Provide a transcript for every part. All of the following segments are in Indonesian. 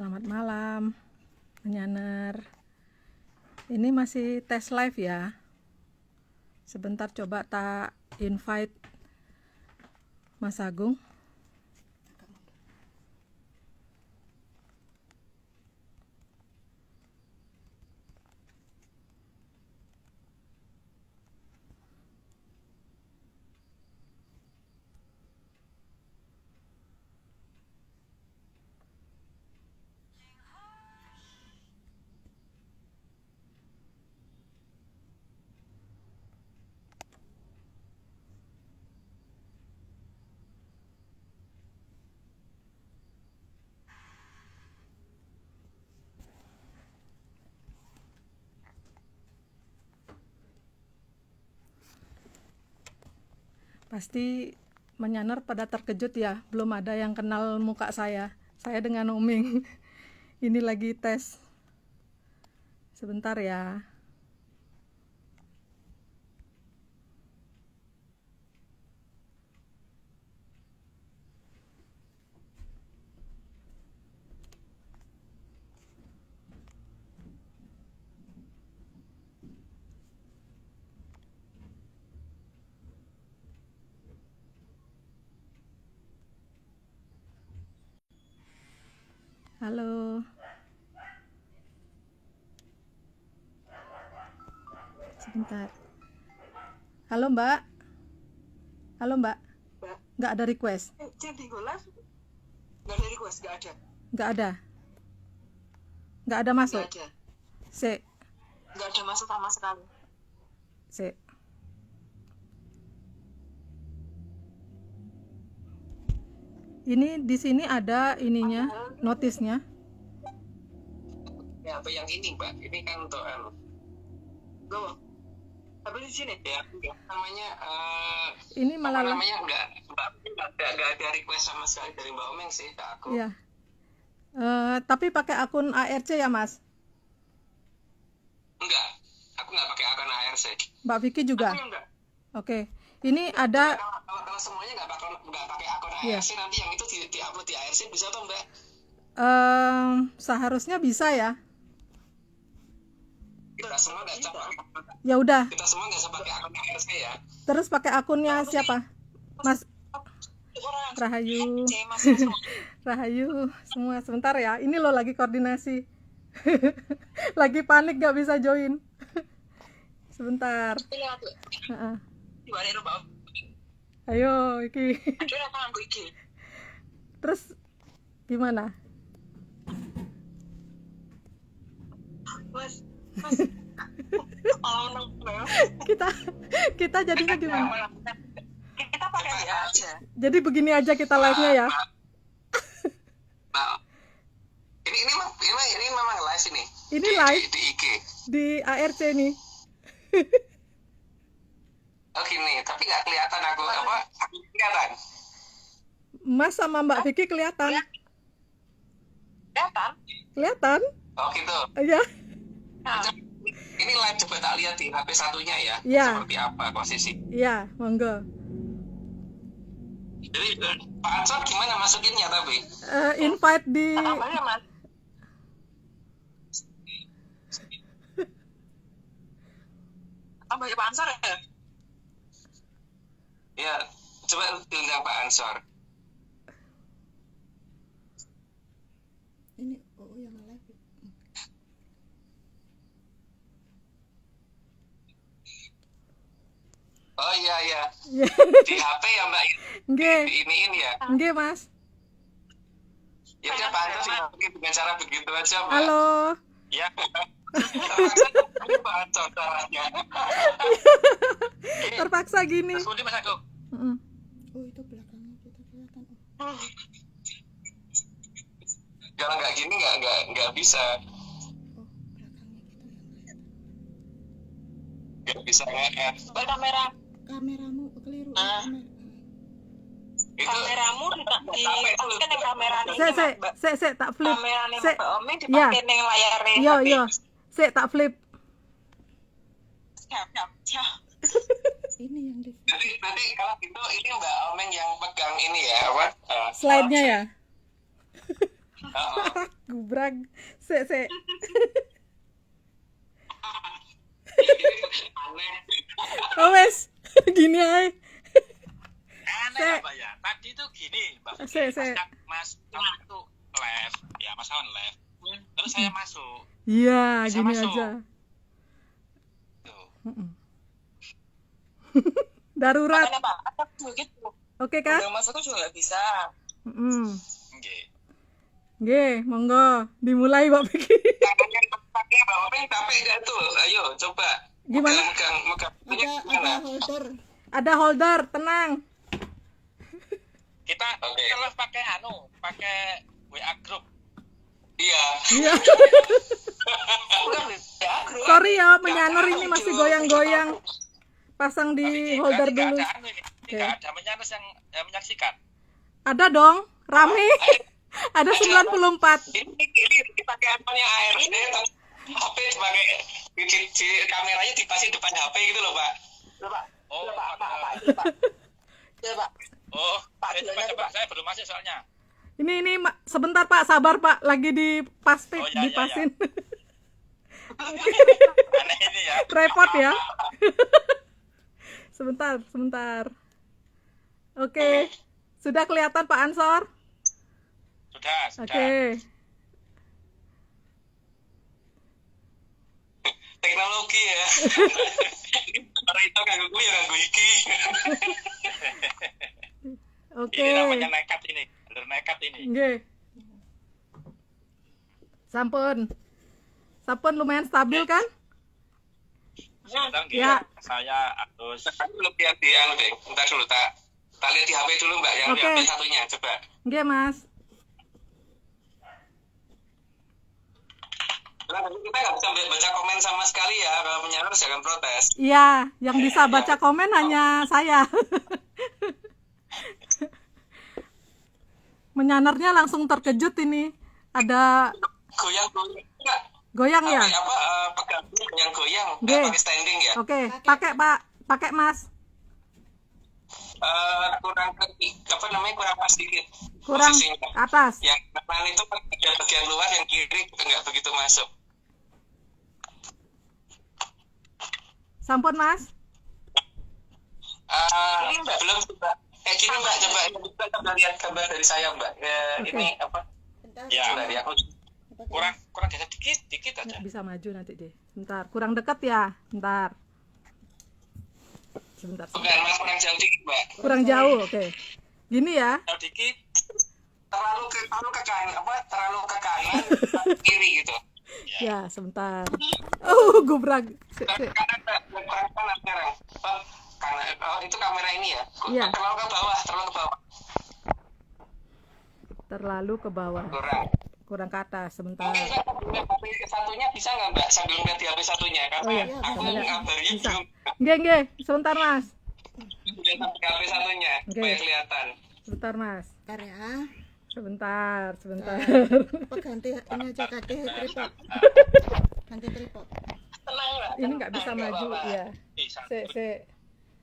Selamat malam, Menyaner. Ini masih tes live ya. Sebentar coba tak invite Mas Agung. Pasti Menyaner pada terkejut ya, belum ada yang kenal muka saya. Saya dengan Uming. Ini lagi tes. Sebentar ya. Halo. Sebentar. Halo Mbak. Halo Mbak. Mbak, Nggak ada request? jadi gue live nggak ada request, nggak ada. Nggak ada. Nggak ada masuk. Nggak ada, Sik. nggak ada masuk sama sekali. Sik. Ini di sini ada ininya, notisnya. Ya, apa yang ini Mbak? Ini kan untuk loh, apa di sini? Ya, namanya Ini apa malah namanya nggak ada request sama sekali dari Mbak Omeng sih ke aku. Iya. Tapi pakai akun ARC ya, Mas? Enggak, aku nggak pakai akun ARC. Mbak Vicky juga? Aku enggak. Oke. Ini ada Kalau semuanya nggak pakai akun Iya. ARC, nanti yang itu di-upload di ARC bisa tuh Mbak? seharusnya bisa ya. Kita semua nggak coba. Ya udah. Kita semua nggak usah pakai akun ARC ya. Terus pakai akunnya siapa? Mas Rahayu. Rahayu semua. Sebentar ya. Ini loh lagi koordinasi. Lagi panik gak bisa join. Sebentar. Heeh. Ayo, Iki. Terus gimana? Mas. Kita jadinya gimana? Kita pakai dia aja. Jadi begini aja kita live-nya ya. Nah, ini memang live ini. Ini live Di IG. di ARC nih. Oh gini, tapi nggak kelihatan aku kelihatan. Mas sama Mbak Vicky kelihatan. Kelihatan? Kelihatan? Oh gitu. Ya. Ini live, coba tak lihat di HP satunya ya. Iya. Seperti apa posisi. Iya, monggo. Jadi Pak Ansor gimana masukinnya tapi? Invite di Apanya Mas? Apa ya Pak Ansor ya? Ya, coba undang Pak Ansor. ini yang live. Oh iya. Iya. Di HP ya Mbak? Nggih. Iniin ya? Nggih, Mas. Ya udah Pak Ansor sih dengan cara begitu aja Mbak. Halo. Ya. Pak Ansor caranya. Terpaksa gini. Terus Mas Agung. Oh, itu belakangnya kita kelihatan. Kalau nggak gini nggak bisa. Oh, belakangnya kita Nggak bisa nge-add. kameramu keliru. Itu Kameramu dipakai yang kamera Sik, tak flip. kamera nih Sik. Mbak Omi dipakai yang layar Yo. Sik, tak flip. Siap. Ini yang di nanti kalau gitu ini Mbak Omeng yang pegang ini ya apa? slide-nya ya. Gubrag. Se. Aneh. Oh wes. Gini ae. Aneh apa ya? Tadi tuh gini, Mbak. Se. Mas itu live, ya Mas Awan live. Terus saya masuk. Iya, Bisa gini masuk. aja. Tuh. Darurat. Makanya Pak, ada juga gitu. Oke kan? Udah masuk tuh juga nggak bisa. Nggih. Nggih, monggo dimulai Mbak Vicky. Tangannya pakai Mbak Openg capek nggak tuh? Ayo coba. Gimana? Megang. Gimana? Ada holder, tenang. Kita Oke. live pakai WA group. Iya. Iya. Bukan ya, grup. Sorry ya, menyanur ini masih goyang-goyang. Pasang Tapi di ini holder berarti nggak dulu. ada anu ini. Oke. Nggak ada menyanus yang menyaksikan. Ada dong, rame. Ada 94. Ini pakai handphonenya ARD, HP sebagai di kameranya dipasang depan HP gitu loh Pak. Pak. Oh, Pak. Ya, Pak. Oh, Pak, coba saya belum masuk soalnya. Ini sebentar Pak, sabar Pak, lagi Oh, ya, dipasin. Aneh ini ya. Repot ya. Sebentar. Oke. Sudah kelihatan Pak Ansor? Sudah. Oke. Teknologi ya. Orang itu kagak gue ya kagak iki. Oke. Ini namanya nekat ini. Bener nekat ini. Nggih. Sampun lumayan stabil kan? Sebentar nggih. Ya. Saya harus Lu lihat di anu deh. Bentar dulu tak lihat di HP dulu Mbak, yang di Oke. HP satunya coba. Nggih, Mas. Nah, kita nggak bisa baca komen sama sekali ya, kalau menyanyi jangan protes. Iya, yang bisa baca komen hanya saya. Menyanarnya langsung terkejut ini. Ada goyang ya? Pegang yang goyang, Oke. nggak pakai standing ya. Oke, pakai Pak, pakai Mas. Kurang pas dikit. Kurang Posisinya. atas. Yang kanan itu bagian luar, yang kiri nggak begitu masuk. Sampun Mas. Belum Mbak. Kayak gini Mbak, coba lihat gambar dari saya Mbak. Oke. Ini apa? ya Dari aku. kurang geser dikit aja. Nggak bisa maju nanti deh. Bentar, kurang dekat ya. Bentar. Sebentar. Bukan, malah kurang jauh dikit Mbak. Kurang jauh, oke. Gini ya. Kalau dikit. Terlalu ke kanan, terlalu ke kanan, kiri gitu. Ya, sebentar. Gubrak. Kanan sekarang. Kanan. Itu kamera ini ya. Iya. Terlalu ke bawah. Terlalu ke bawah. Kurang ke atas, sebentar. Mungkin HP satunya bisa nggak Mbak sambil ngeliat di HP satunya? Karena Oh iya, aku bisa. ngabarnya Bisa. belum Nggih, sebentar Mas. udah sampai ke HP satunya Oke. supaya kelihatan. Sebentar Mas. Bentar ya. Sebentar. Apa ganti ini aja ganti tripod. Ganti tripod. Tenang, Mbak. Ini nggak bisa Nggak maju apa-apa. ya. Bisa. Nggak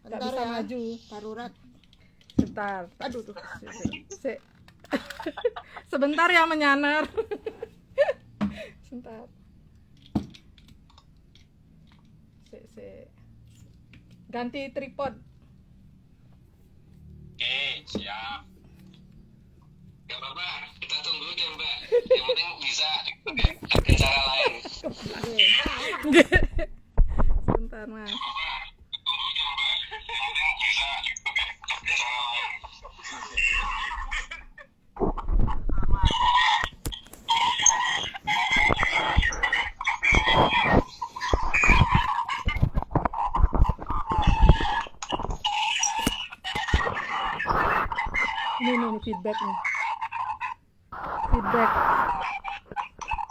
Bentar bisa ya. maju. Darurat. Sebentar. Aduh tuh. Se. Sebentar ya menyanar. Sebentar. Se. Ganti tripod. Oke, siap. Gak apa-apa, kita tunggu deh Mbak. Yang penting bisa ada cara lain. Nggih. Sebentar Mas. Ini feedback nih. Feedback.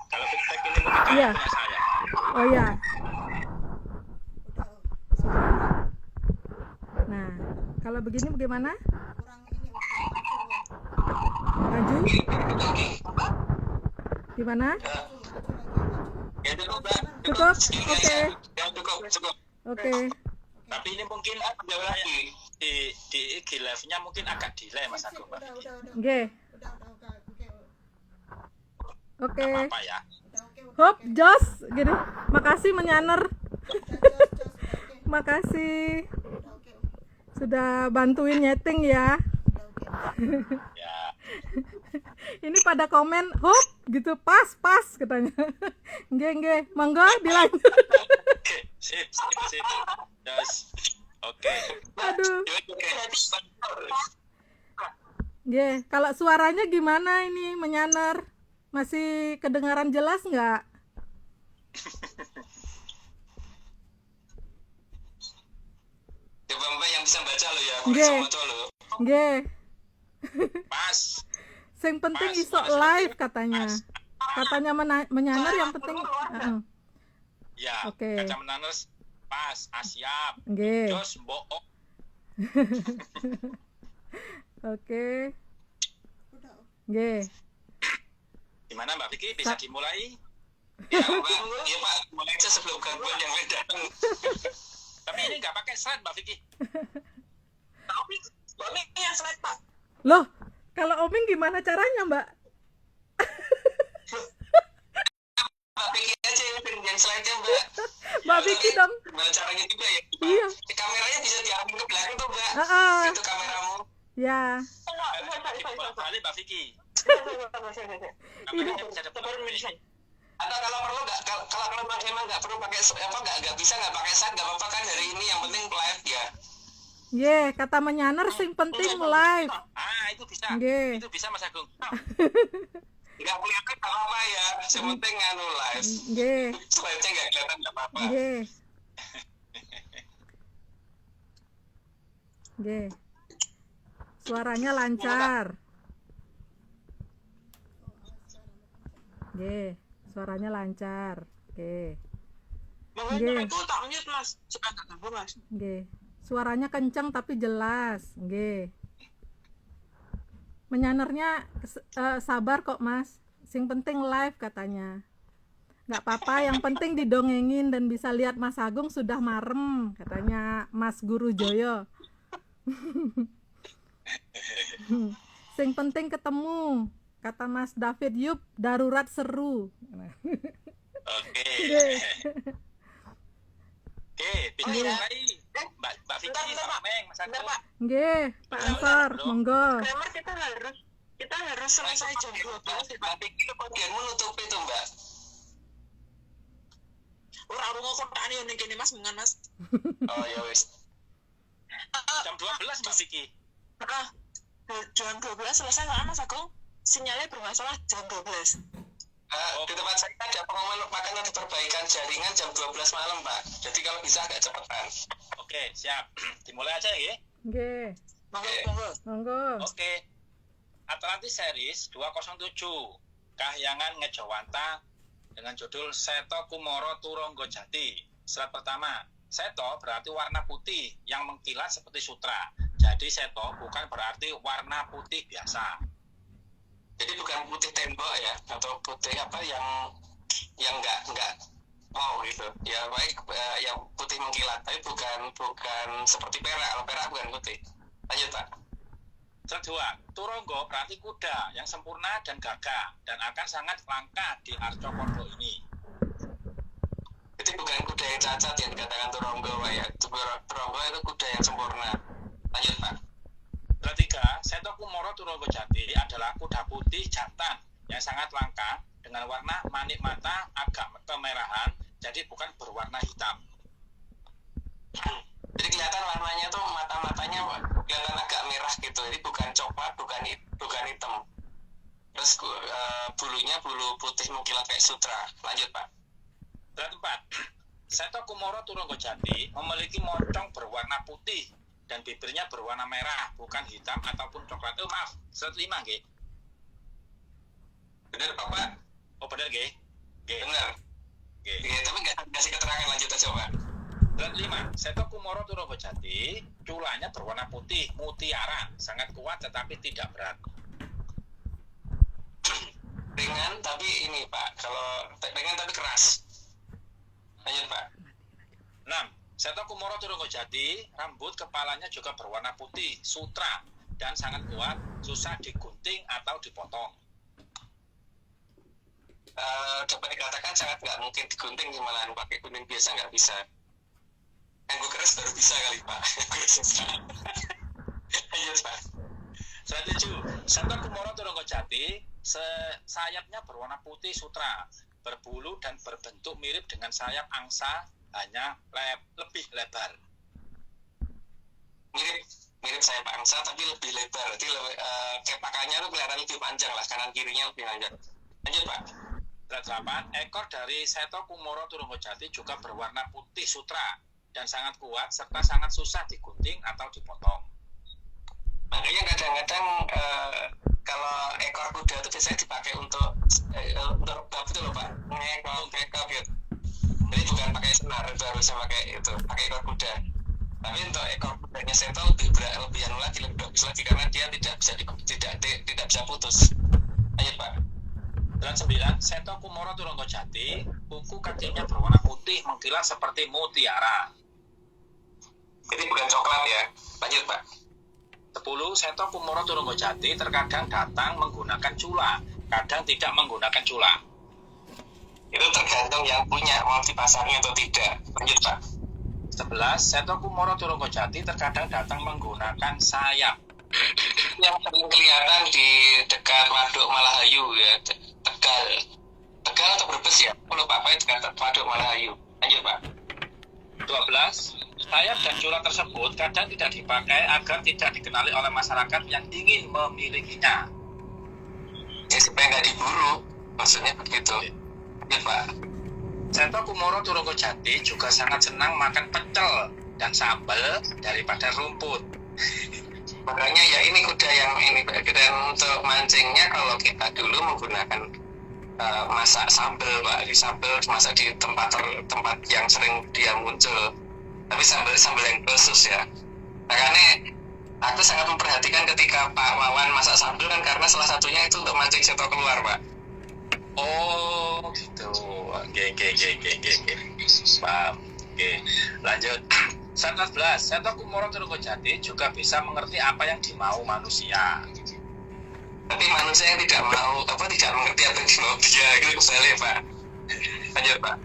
Kalau feedback ini mungkin Iya. punya saya. Oh ya. Nah, kalau begini bagaimana? Kurang ini Maju? Gimana? Ya cukup Mbak. Cukup? Segini Oke. aja. Ya cukup. Oke. Tapi ini mungkin Jauh lagi. di IG live-nya mungkin agak delay Mas Agung. Pak. udah. Oke. Udah. Oke. Oke. Apa ya? Udah oke, udah Hop, oke. Jos, gini. Makasih menyaner. Jos, Jos, oke. Makasih Udah oke. sudah bantuin nyeting ya. Udah oke. Ya. Ini pada komen, hop, gitu pas katanya. Nggih, monggo dilanjut. Oke, sip. Terus, oke. Aduh. Oke. Nggih, kalau suaranya gimana ini menyaner? Masih kedengaran jelas nggak? Coba Mbak yang bisa baca lo ya, aku Nggih. bisa baca lo. Nggih. Pas. Sing penting Pas, iso pas. live katanya. Pas. Katanya menyaner yang penting. Heeh. Ya, Oke. kaca menanus pas, siap. Nggih. Jos mbok. Oke. Udah oke. Nggih. Gimana Mbak Vicky, bisa dimulai? Ya Mbak, iya Pak, mulai aja sebelum gangguan yang lain datang. Tapi ini nggak pakai slide Mbak Vicky. Tapi ini yang slide Pak. Loh, kalau Oming gimana caranya, Mbak? Mbak bikin aja yang slide-nya Mbak. Mbak Vicky dong. Gimana caranya juga ya? Iya. Kameranya bisa diambil ke belakang tuh Mbak. Heeh. Itu kameramu. Ya. Balik Mbak Vicky. Ini Kameranya bisa depan. Atau kalau perlu nggak, kalau emang nggak perlu pakai apa nggak bisa nggak pakai slide nggak apa-apa kan hari ini yang penting live ya. Ye, kata menyaner sing penting live. Ah, itu bisa. Nggih. Itu bisa Mas Agung. Nggak kelihatan nggak apa-apa ya, yang penting nganu live. Nggih. Slide-nya nggak kelihatan nggak apa-apa. Nggih. Nggih. Suaranya lancar. Nggih, suaranya lancar. Oke. Nggih. Itu tak mute Mas. Suka nggak ganggu Mas. Nggih. Suaranya kencang tapi jelas. Nggih. Menyanernya sabar kok, Mas. Sing penting live katanya. Nggak apa-apa, yang penting didongengin dan bisa lihat Mas Agung sudah marem, katanya Mas Guru Joyo. Sing penting ketemu, kata Mas David Yup, darurat seru. Oke. Nggih. Oke, bisa dimulai. Mbak Vicky sama Meng, Mas Bentar Agung. Pak. Nggih, Pak Ansor, monggo. Kramer kita harus selesai jam 12 ya Pak. Mbak pikir bagianmu nutup itu Mbak. Ora rungo kontane yo ning kene Mas mengan Mas. Oh ya wis. Jam 12 Mbak Vicky. Heeh. Jam 12 selesai nggak Mas Agung? Sinyalnya bermasalah jam 12. Di tempat saya ada pengumuman makanya ada perbaikan jaringan jam 12 malam Pak. Jadi kalau bisa agak cepetan. Oke, siap. Dimulai aja ya. Nggih, Monggo. monggo. Oke. Atlantis Series 207. Kahyangan Ngejawanta dengan judul Seto Kumoro Turonggo Jati. Slide pertama. Seto berarti warna putih yang mengkilat seperti sutra. Jadi seto bukan berarti warna putih biasa. Jadi bukan putih tembok ya atau putih apa yang enggak wow gitu. Ya baik yang putih mengkilat tapi bukan seperti perak. Kalau perak bukan putih. Lanjut Pak. Kedua, Turonggo berarti kuda yang sempurna dan gagah dan akan sangat langka di Arcokodo ini. Itu bukan kuda yang cacat yang dikatakan Turonggo Pak ya. Turonggo itu kuda yang sempurna. Lanjut Pak. Ketiga, Seto Kumoro Turonggo Jati adalah kuda putih jantan yang sangat langka dengan warna manik mata agak kemerahan, jadi bukan berwarna hitam. Jadi kelihatan warnanya tuh mata-matanya kelihatan agak merah gitu. Jadi bukan coklat, bukan hitam. Terus bulunya bulu putih mengkilat kayak sutra. Lanjut Pak. Slide 4. Seto Kumoro Turonggo Jati memiliki mocong berwarna putih dan bibirnya berwarna merah, bukan hitam ataupun coklat. Maaf, slide 5 nggih. Bener Pak? Oh bener nggih. Nggih. Bener. Nggih. Ya, tapi nggak kasih keterangan, lanjut aja Pak. Slide 5. Seto Kumoro Turonggo Jati, culanya berwarna putih mutiara, sangat kuat tetapi tidak berat. Ringan tapi ini Pak, kalau ringan tapi keras. Lanjut Pak. 6. Seto Kumoro Turonggo Jati, rambut kepalanya juga berwarna putih, sutra, dan sangat kuat, susah digunting atau dipotong. dapat dikatakan sangat nggak mungkin digunting sih, malahan pakai gunting biasa nggak bisa. Yang gue keras baru bisa kali Pak. Ayo Pak. Setuju. Seto Kumoro Turunggo Jati, sayapnya berwarna putih sutra, berbulu dan berbentuk mirip dengan sayap angsa, hanya lebih lebar. Mirip sayap angsa tapi lebih lebar. Jadi kepakannya tuh kelihatan lebih panjang lah, kanan kirinya lebih panjang. Lanjut Pak. 8. Ekor dari Seto Kumoro Turunggo Jati juga berwarna putih sutra dan sangat kuat serta sangat susah digunting atau dipotong. Makanya kadang-kadang kalau ekor kuda itu biasanya dipakai untuk rebab itu loh Pak, ngekok gitu. Jadi bukan pakai senar, itu harusnya pakai ekor kuda. Tapi untuk ekor kudanya Seto lebih bagus lagi karena dia tidak bisa putus. Lanjut Pak. 9. Seto Kumoro Turunggo Jati, kuku kakinya berwarna putih mengkilat seperti mutiara. Jadi bukan coklat ya. Lanjut Pak. 10. Seto Kumoro Turunggo Jati terkadang datang menggunakan cula, kadang tidak menggunakan cula. Itu tergantung yang punya mau dipasangnya atau tidak. Lanjut Pak. 11. Seto Kumoro Turunggo Jati terkadang datang menggunakan sayap. Yang sering kelihatan di dekat Waduk Malahayu ya, Tegal atau Brebes ya, aku lupa apa itu dekat Waduk Malahayu. Lanjut Pak. 12. Sayap dan cula tersebut kadang tidak dipakai agar tidak dikenali oleh masyarakat yang ingin memilikinya. Ya supaya nggak diburu, maksudnya begitu. Lanjut Pak. Seto Kumoro Turunggo Jati juga sangat senang makan pecel dan sambal daripada rumput. Makanya ya ini kuda yang ini Pak. Dan untuk mancingnya kalau kita dulu menggunakan masak sambal Pak, di sambal masak di tempat yang sering dia muncul. Tapi sambal yang khusus ya. Makanya aku sangat memperhatikan ketika Pak Wawan masak sambal kan karena salah satunya itu untuk mancing seto keluar Pak. Oh gitu. Oke. Paham. Oke. Lanjut. 19. Seto Kumoro Turunggo Jati juga bisa mengerti apa yang dimau manusia. Tapi manusia yang tidak mengerti apa yang dimau dia itu misalnya Pak. Lanjut Pak.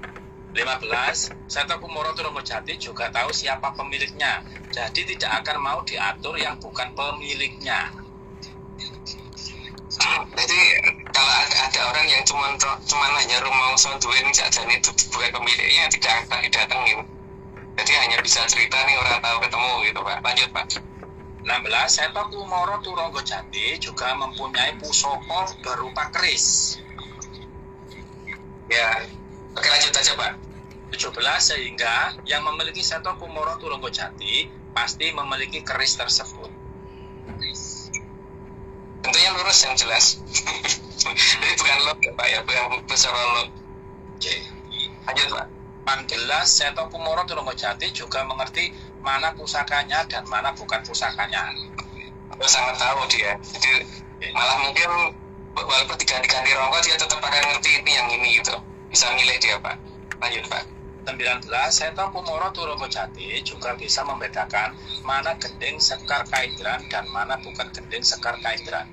15. Seto Kumoro Turunggo Jati juga tahu siapa pemiliknya, jadi tidak akan mau diatur yang bukan pemiliknya. Jadi kalau ada orang yang cuma hanya rumah duit saja itu bukan pemiliknya, tidak akan didatengin. Jadi hanya bisa cerita nih orang tahu ketemu gitu Pak. Lanjut Pak. 16. Seto Kumoro Turunggo Jati juga mempunyai pusaka berupa keris. Ya, oke lanjut aja Pak. 17. Sehingga yang memiliki Seto Kumoro Turunggo Jati pasti memiliki keris tersebut. Tentunya lurus yang jelas. Jadi bukan log ya Pak ya, bukan pusaka log. Oke. Lanjut Pak. 18. Seto Kumoro Turunggo Jati juga mengerti mana pusakanya dan mana bukan pusakanya. Aku sangat tahu dia. Jadi malah mungkin walaupun diganti-ganti rongga dia tetap akan ngerti ini yang ini gitu. Bisa milih dia Pak. Lanjut Pak. 19. Seto Kumoro Turunggo Jati juga bisa membedakan mana gending sekar kaidran dan mana bukan gending sekar kaidran.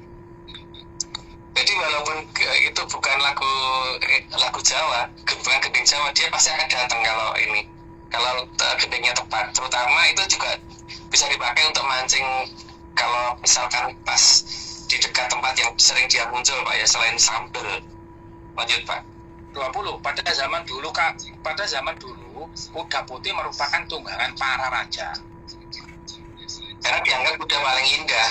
Jadi walaupun itu bukan lagu Jawa, bukan gending Jawa, dia pasti akan datang kalau gendingnya tepat. Terutama itu juga bisa dipakai untuk mancing kalau misalkan pas di dekat tempat yang sering dia muncul Pak ya, selain sambal. Lanjut Pak. 20. Pada zaman dulu kuda putih merupakan tunggangan para raja. Karena dianggap kuda paling indah.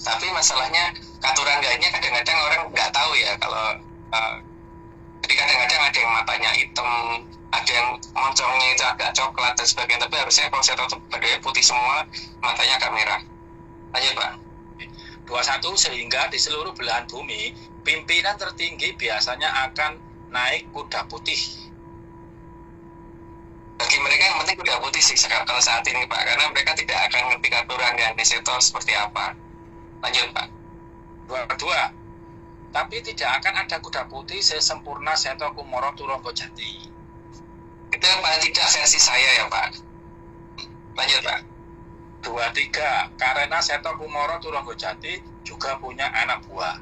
Tapi masalahnya katurangganya kadang-kadang orang nggak tahu ya kalau jadi kadang-kadang ada yang matanya hitam, ada yang moncongnya itu agak coklat dan sebagainya. Tapi harusnya kalau Seto itu badannya putih semua, matanya agak merah. Lanjut Pak. 21. Sehingga di seluruh belahan bumi pimpinan tertinggi biasanya akan naik kuda putih. Bagi mereka yang penting kuda putih sih kalau saat ini Pak, karena mereka tidak akan ngerti katurangganya Seto seperti apa. Lanjut Pak. 22. Tapi tidak akan ada kuda putih sesempurna Seto Kumoro Turunggo Jati. Itu yang paling tidak versi saya ya Pak. Lanjut Pak. 23. Karena Seto Kumoro Turunggo Jati juga punya anak buah.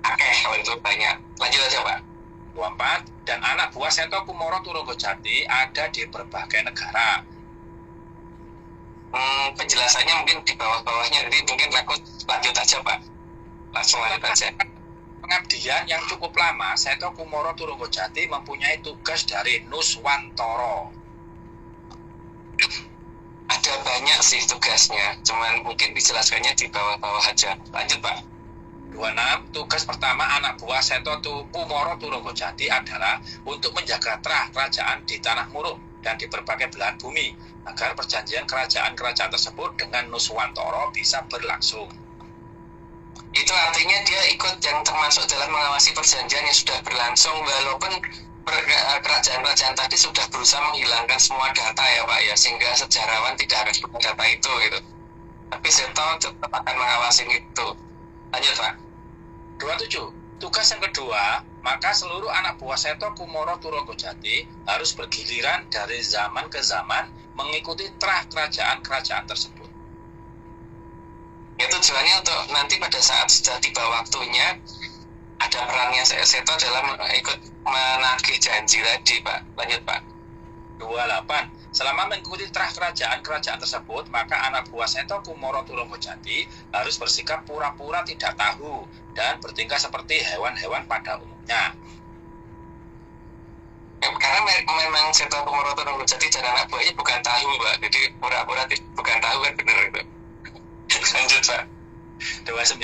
Oke. kalau itu banyak. Lanjut aja Pak. 24, dan anak buah Seto Kumoro Turonggojati ada di berbagai negara. Penjelasannya mungkin di bawah-bawahnya, jadi mungkin lanjut aja Pak. Langsung lanjut aja. Pengabdian yang cukup lama, Seto Kumoro Turonggojati mempunyai tugas dari Nuswantara. Ada banyak sih tugasnya, cuman mungkin dijelaskannya di bawah-bawah aja. Lanjut Pak. 26, tugas pertama anak buah Seto Kumoro Turonggojati adalah untuk menjaga trah kerajaan di Tanah Muruk dan di berbagai belahan bumi, agar perjanjian kerajaan-kerajaan tersebut dengan Nuswantara bisa berlangsung. Itu artinya dia ikut yang termasuk dalam mengawasi perjanjian yang sudah berlangsung, walaupun kerajaan-kerajaan tadi sudah berusaha menghilangkan semua data ya Pak ya, sehingga sejarawan tidak harus punya data itu gitu. Tapi Seto tetap akan mengawasi itu. Lanjut Pak. 27, tugas yang kedua, maka seluruh anak buah Seto Kumoro Turonggojati harus bergiliran dari zaman ke zaman mengikuti trah kerajaan-kerajaan tersebut. Ya, tujuannya untuk nanti pada saat sudah tiba waktunya, ada perannya Seto dalam ikut menagih janji tadi Pak. Lanjut Pak. 28, selama mengikuti trah kerajaan-kerajaan tersebut, maka anak buah Seto Kumoro Turonggojati harus bersikap pura-pura tidak tahu dan bertingkah seperti hewan-hewan pada umumnya. Ya, karena memang Seto Kumoro Turonggojati dan anak buahnya bukan tahu Pak, jadi pura-pura bukan tahu kan bener itu. Lanjut Pak. 29,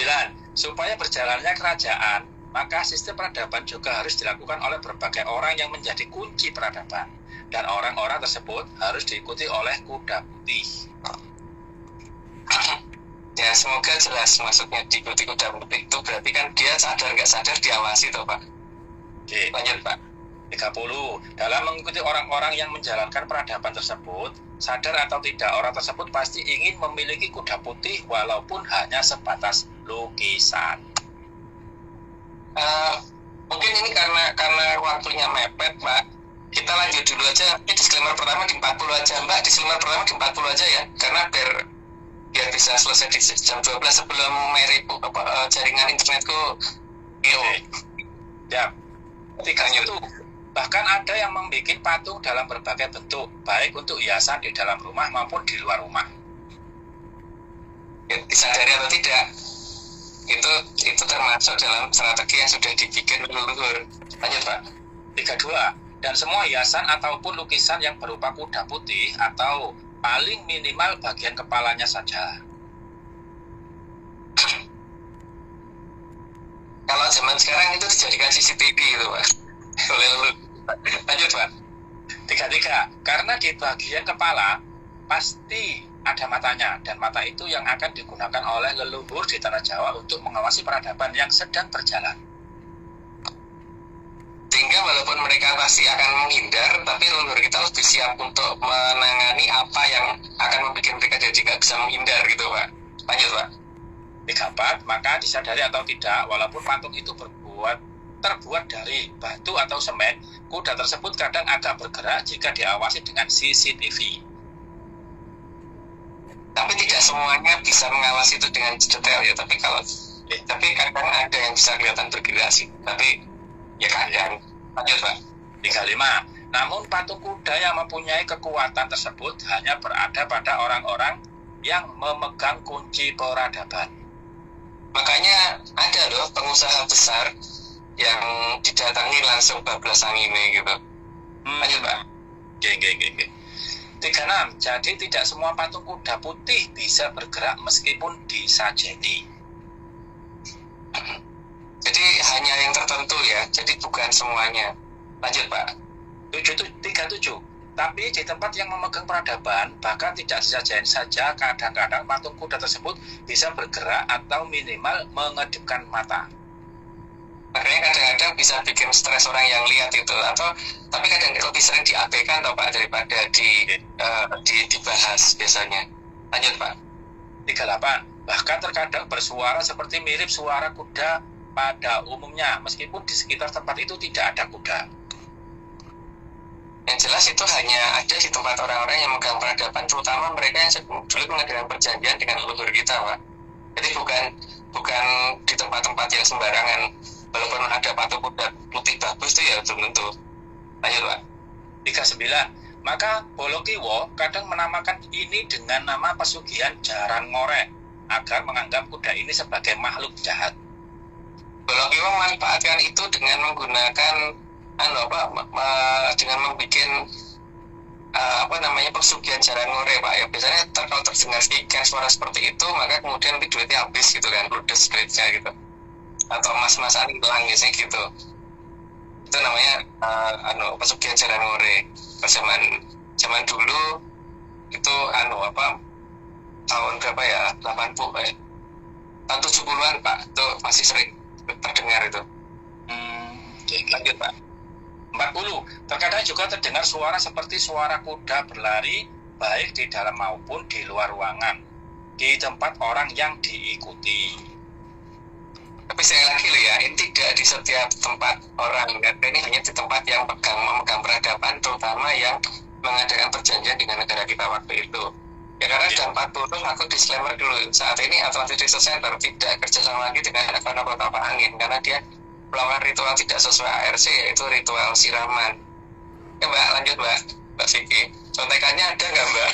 supaya berjalannya kerajaan, maka sistem peradaban juga harus dilakukan oleh berbagai orang yang menjadi kunci peradaban. Dan orang-orang tersebut harus diikuti oleh kuda putih. Ya, semoga jelas maksudnya diikuti kuda putih itu berarti kan dia sadar nggak sadar diawasi toh Pak. Oke. Lanjut Pak. 30, dalam mengikuti orang-orang yang menjalankan peradaban tersebut, sadar atau tidak orang tersebut pasti ingin memiliki kuda putih walaupun hanya sebatas lukisan. Mungkin ini karena waktunya mepet Pak. Kita lanjut dulu aja. Ini disclaimer pertama di 40 aja Mbak. Disclaimer pertama di 40 aja ya. Karena biar bisa selesai di jam 12 sebelum jaringan internetku. Ya. 31, bahkan ada yang membuat patung dalam berbagai bentuk, baik untuk hiasan di dalam rumah maupun di luar rumah. Ya, disadari atau tidak, itu termasuk dalam strategi yang sudah dibikin leluhur. Lanjut Pak. 32, dan semua hiasan ataupun lukisan yang berupa kuda putih atau paling minimal bagian kepalanya saja. Kalau zaman sekarang itu dijadikan CCTV itu Pak. Lanjut Pak. 33, karena di bagian kepala pasti ada matanya, dan mata itu yang akan digunakan oleh leluhur di Tanah Jawa untuk mengawasi peradaban yang sedang berjalan. Sehingga walaupun mereka pasti akan menghindar, tapi leluhur kita lebih siap untuk menangani apa yang akan membuat mereka jadi nggak bisa menghindar gitu Pak. Lanjut Pak. 34, maka disadari atau tidak, walaupun patung itu terbuat dari batu atau semen, kuda tersebut kadang agak bergerak jika diawasi dengan CCTV. Tapi tidak semuanya bisa mengawasi itu dengan detail ya. Tapi kadang ada yang bisa kelihatan bergerak sih. Tapi ya kadang. Lanjut Pak. 35, namun patung kuda yang mempunyai kekuatan tersebut hanya berada pada orang-orang yang memegang kunci peradaban. Makanya ada loh pengusaha besar yang didatangi langsung bablas ini gitu. Lanjut Pak. Oke. 36, jadi tidak semua patung kuda putih bisa bergerak meskipun disajeni. Jadi hanya yang tertentu ya, jadi bukan semuanya. Lanjut Pak. 37, tapi di tempat yang memegang peradaban, bahkan tidak disajeni saja, kadang-kadang patung kuda tersebut bisa bergerak atau minimal mengedipkan mata. Makanya kadang-kadang bisa bikin stres orang yang lihat itu, tapi kadang lebih sering diabaikan atau Pak daripada dibahas biasanya. Lanjut Pak. 38, bahkan terkadang bersuara seperti mirip suara kuda pada umumnya, meskipun di sekitar tempat itu tidak ada kuda. Yang jelas itu hanya ada di tempat orang-orang yang memegang peradaban, terutama mereka yang dulu mengadakan perjanjian dengan leluhur kita Pak. Jadi bukan di tempat-tempat yang sembarangan walaupun ada patung kuda putih bagus itu ya belum tentu. Lanjut Pak. 39. Maka Bolokiwo kadang menamakan ini dengan nama pesugihan jaran ngorek agar menganggap kuda ini sebagai makhluk jahat. Bolokiwo memanfaatkan itu dengan menggunakan dengan membuat pesugihan jaran ngore Pak ya. Biasanya kalau terdengar ikan suara seperti itu, maka kemudian nanti duitnya habis gitu kan, ludes duitnya gitu, atau mas-masan hilang biasanya gitu. Itu namanya pesugihan jaran ngore. Zaman dulu itu tahun berapa ya, 80 tahun 70-an Pak, itu masih sering terdengar itu. Lanjut Pak. 40. Terkadang juga terdengar suara seperti suara kuda berlari baik di dalam maupun di luar ruangan di tempat orang yang diikuti. Tapi sekali lagi loh ya, ini tidak di setiap tempat orang, ini hanya di tempat yang memegang peradaban, terutama yang mengadakan perjanjian dengan negara kita waktu itu. Ya karena sudah 40, aku disclaimer dulu, saat ini Atlantis Research Center tidak kerjasama lagi dengan Kota Angin karena dia melakukan ritual tidak sesuai ARC, yaitu ritual siraman. Ya Mbak, lanjut Mbak Vicky. Contekannya ada nggak Mbak?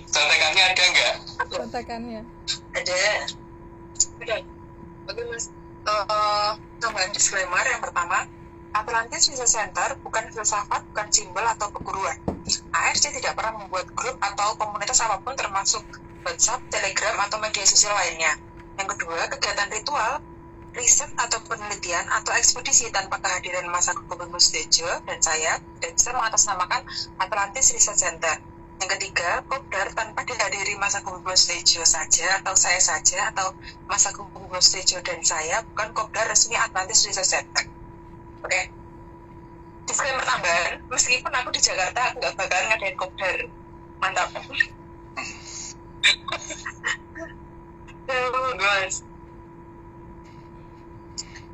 Contekannya ada nggak? Contekannya. Ada. Oke Mas. Tambahan disclaimer yang pertama, Atlantis Research Center bukan filsafat, bukan simbol atau keguruan. ARC tidak pernah membuat grup atau komunitas apapun termasuk WhatsApp, Telegram, atau media sosial lainnya. Yang kedua, kegiatan ritual, riset atau penelitian atau ekspedisi tanpa kehadiran Mas Agung Mustejo dan saya tidak bisa mengatasnamakan Atlantis Research Center. Yang ketiga, kopdar tanpa dihadiri Mas Agung Mustejo saja atau saya saja atau Mas Agung Mustejo dan saya bukan kopdar resmi Atlantis Research Center. Oke. Disclaimer tambahan, meskipun aku di Jakarta, aku nggak bakal ngadain kopdar. Mantap. Guys,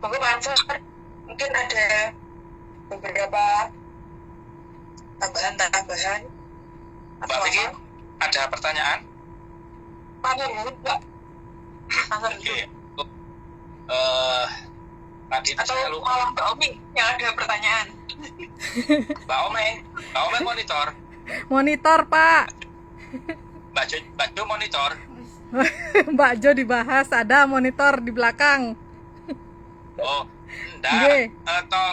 mungkin Pak, mungkin ada beberapa tambahan Mbak Vicky, ada pertanyaan? Pak. Oke. Tadi Atau saya lupa. malah Mbak Omi yang ada pertanyaan. Mbak Omeng monitor. Monitor Pak. Mbak Jo monitor. Mbak Jo dibahas, ada monitor di belakang. Oh, Nggih. enggak. Atau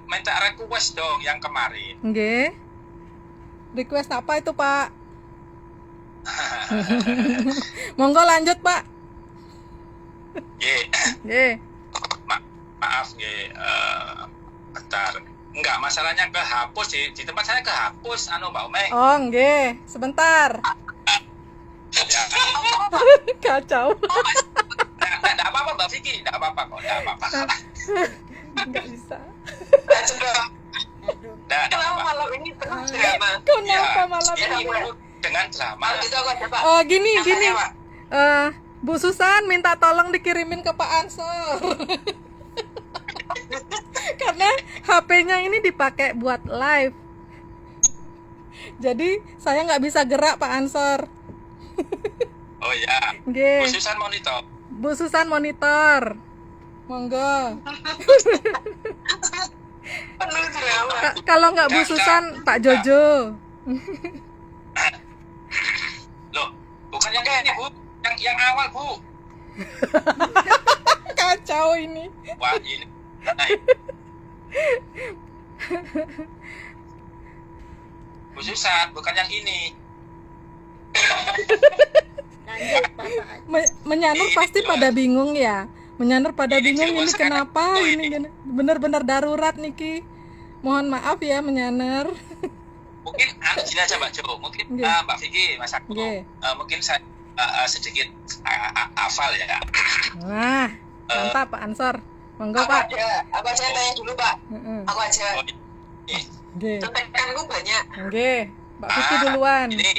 minta request dong yang kemarin. Nggih. Request apa itu Pak? Monggo lanjut Pak. Nggih. Maaf nggih, bentar. Enggak, masalahnya kehapus di tempat saya kehapus Mbak Omeng. Oh nggih, sebentar. Ya. Kacau. Enggak apa-apa Mbak Vicky, enggak apa-apa kok, enggak apa-apa. Enggak bisa. Enggak Kalau apa-apa. malam ini penuh drama. Kenapa malam Ya, ini? dengan drama. Kalau gitu aku ada Pak. Oh gini. Namanya, Pak. Bu Susan minta tolong dikirimin ke Pak Ansor. Karena HP-nya ini dipakai buat live. Jadi saya nggak bisa gerak Pak Ansor. Oh ya. Nggih. Khususan monitor. Bu Susan monitor. Monggo. Penuh drama. Kalau nggak Bu Susan, Pak Jojo. Loh, bukan yang ini, Bu. Yang awal, Bu. Kacau ini. Wah, ini. Khususan, bukan yang ini. Lanjut Bapak. Menyanur pasti pada bingung ya. Menyanur pada bingung ini kenapa ini benar-benar darurat niki. Mohon maaf ya menyanur. Mungkin gini aja Mbak Jo, mungkin Nggih. Mbak Vicky, Mas Aku, Nggih. mungkin saya sedikit hafal ya. Wah, mantap Pak Ansor. Monggo Pak. Aku aja tanya dulu Pak. Heeh. Aku aja. Oh, ini. Nggih. Contekanku banyak. Nggih. Mbak Vicky duluan. Ini,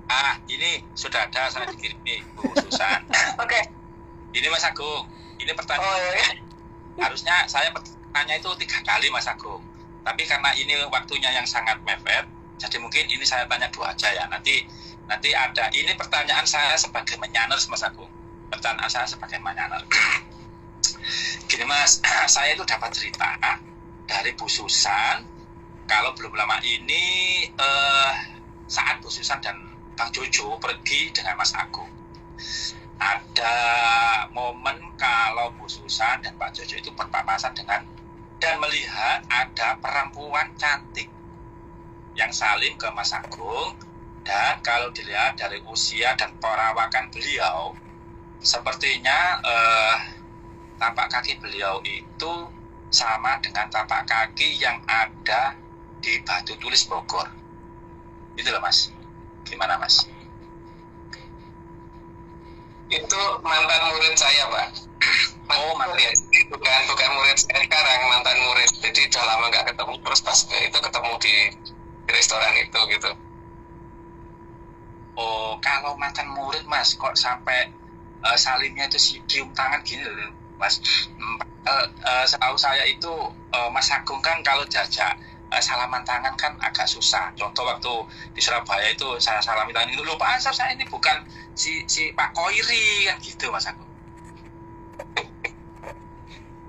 Heeh. ini sudah ada, saya dikirim nih, Bu Susan. Oke. Ini Mas Agung, ini Oh pertanyaan. ya. Harusnya saya bertanya itu 3 kali Mas Agung. Tapi karena ini waktunya yang sangat mepet, jadi mungkin ini saya tanya 2 aja ya. Nanti ada. Ini pertanyaan saya sebagai menyaners Mas Agung. pertanyaan saya sebagai manyaner. Gini Mas, saya itu dapat cerita dari Bu Susan kalau belum lama ini saat Bu Susan dan Bang Jojo pergi dengan Mas Agung, ada momen kalau Bu Susan dan Pak Jojo itu berpapasan dengan dan melihat ada perempuan cantik yang salim ke Mas Agung, dan kalau dilihat dari usia dan perawakan beliau, sepertinya tapak kaki beliau itu sama dengan tapak kaki yang ada di Batu Tulis Bogor. Itu loh Mas. Gimana Mas? Itu mantan murid saya, Pak. Oh, mantan. Ya, bukan murid saya sekarang, mantan murid. Jadi udah lama nggak ketemu, terus pas itu ketemu di restoran itu gitu. Oh, kalau mantan murid Mas, kok sampai salimnya itu cium tangan gini loh Mas. Setahu saya itu Mas Agung kan kalau jajak salaman tangan kan agak susah. Contoh waktu di Surabaya itu saya salami tangan itu, lupa Ansar, saya ini bukan si Pak Koiri kan gitu Mas Agung.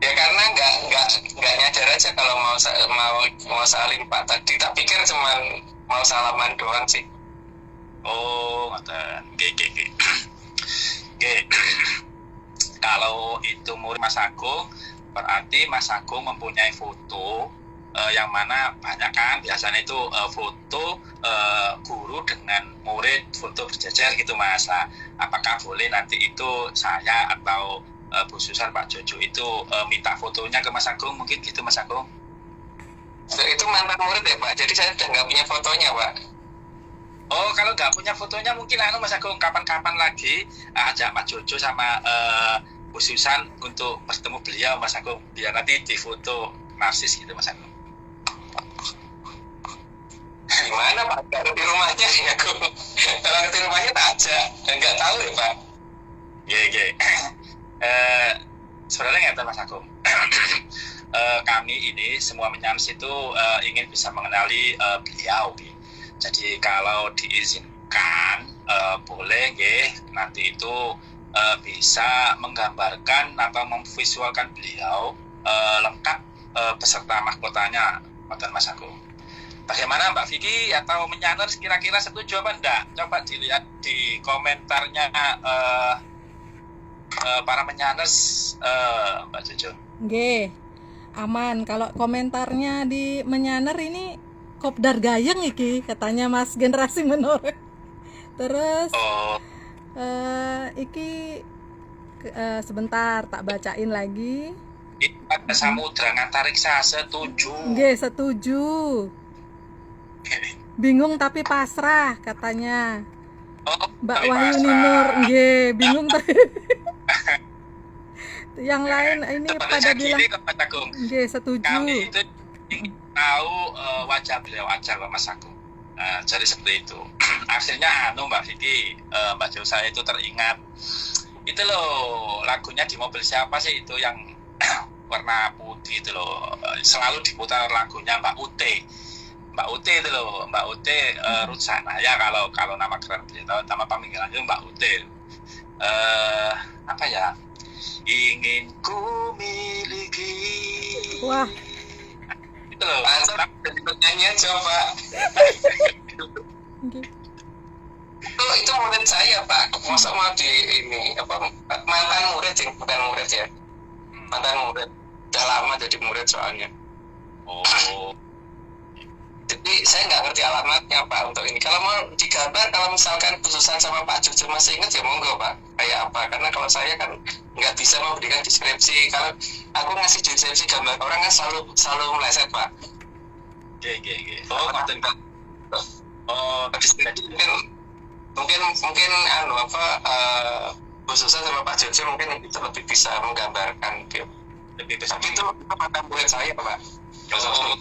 Ya karena nggak nyadar aja kalau mau salim Pak tadi. Tak pikir cuman mau salaman doang sih. Oh, ngoten. Oke. Kalau itu murid Mas Agung, berarti Mas Agung mempunyai foto yang mana banyak kan biasanya itu foto guru dengan murid, foto berjejer gitu Mas. Nah, apakah boleh nanti itu saya atau Bu Susan, Pak Jojo itu minta fotonya ke Mas Agung, mungkin gitu Mas Agung? Itu mantan murid ya Pak, jadi saya udah nggak punya fotonya Pak. Oh, kalau nggak punya fotonya mungkin Mas Agung kapan-kapan lagi ajak Pak Jojo sama Bu Susan untuk bertemu beliau Mas Agung, biar nanti difoto narsis gitu Mas Agung. Gimana Pak? Kalau di rumahnya ya aku. Kalau di rumahnya tak aja, nggak tahu ya Pak. Iya. Sebenarnya nggak tahu Mas Agung. Kami ini semua menyams itu ingin bisa mengenali beliau. Jadi kalau diizinkan boleh nanti itu bisa menggambarkan atau memvisualkan beliau lengkap beserta mahkotanya, Mas Agung. Bagaimana Mbak Vicky atau menyaner kira-kira setuju apa enggak? Coba dilihat di komentarnya para menyaners Mbak Jojo. Nggih. Aman. Kalau komentarnya di menyaner ini kopdar gayeng iki katanya Mas generasi menore. Terus iki sebentar tak bacain lagi. Itu ada samudra ngantariksa, setuju. Nggih, setuju. Bingung tapi pasrah katanya Mbak Wahyuni Nur. Nggih, bingung tapi yang lain ini pada bilang nggih, setuju. Kami itu ingin tahu wajah beliau aja loh Mas Agung. Jadi seperti itu. Akhirnya Mbak Vicky, Mbak Jo, saya itu teringat itu loh, lagunya di mobil siapa sih itu yang warna putih itu loh, selalu diputar lagunya Mbak Ute itu loh, Mbak Ute Rutsana ya, kalau nama keren beliau, nama panggilannya Mbak Ute. Apa ya, ingin ku miliki. Wah, itu loh. Mantap, nyanyi aja Pak. nggih. Itu murid saya Pak. Masa mau di ini apa, mantan murid sih, bukan murid ya. Mantan murid. Udah lama jadi murid soalnya. Oh. Jadi saya nggak ngerti alamatnya Pak untuk ini. Kalau mau digambar, kalau misalkan khususan sama Pak Jojo masih ingat ya monggo Pak. Kayak apa? Karena kalau saya kan nggak bisa memberikan deskripsi. Kalau aku ngasih deskripsi gambar orang kan selalu meleset Pak. Oke. Oh, konten kan. Oh, mungkin khususan sama Pak Jojo mungkin itu lebih bisa menggambarkan gitu. Lebih bisa. Tapi itu mantan murid saya Pak. Oh.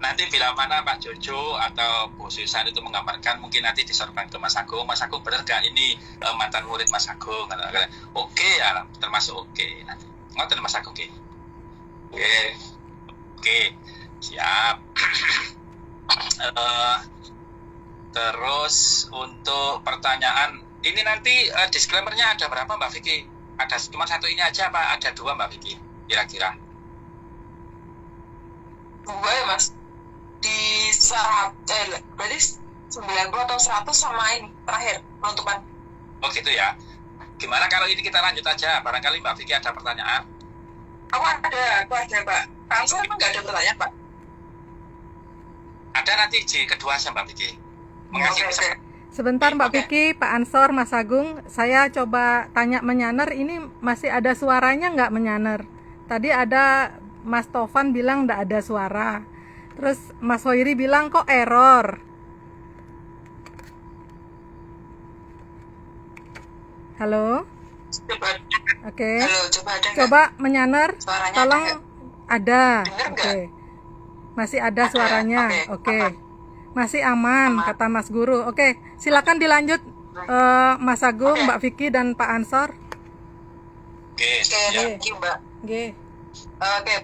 Nanti bila mana Pak Jojo atau Bu Susan itu menggambarkan, mungkin nanti disampaikan ke Mas Agung. Mas Agung bener gak ini mantan murid Mas Agung? Oke ya, termasuk oke. Nanti ngoten Mas Agung. Oke, siap. Terus untuk pertanyaan Ini nanti disclaimer-nya ada berapa Mbak Vicky? Ada cuma satu ini aja apa ada dua Mbak Vicky? Kira-kira. 2 ya mas, di berarti 90 atau 100 sama ini terakhir penutupan. Oh gitu ya. Gimana kalau ini kita lanjut aja? Barangkali Mbak Vicky ada pertanyaan. Aku ada Pak. Pak Ansor emang nggak ada pertanyaan Pak? Ada nanti di kedua aja Mbak Vicky. Oke. Sebentar Mbak Oke. Vicky, Pak Ansor, Mas Agung, saya coba tanya menyaner, ini masih ada suaranya nggak menyaner? Tadi ada Mas Tovan bilang nggak ada suara. Terus Mas Hoiri bilang kok error. Halo? Coba. Oke. Halo, coba ada nggak? Coba menyaner, Suaranya tolong ada ada. Dengar Oke. nggak? Masih ada Ada, suaranya. oke. Oke. Masih aman, Aman. kata Mas Guru. Oke, silakan dilanjut Mas Agung, Oke. Mbak Vicky dan Pak Ansor. Oke, Oke, ya. thank you Mbak. Oke. Oke,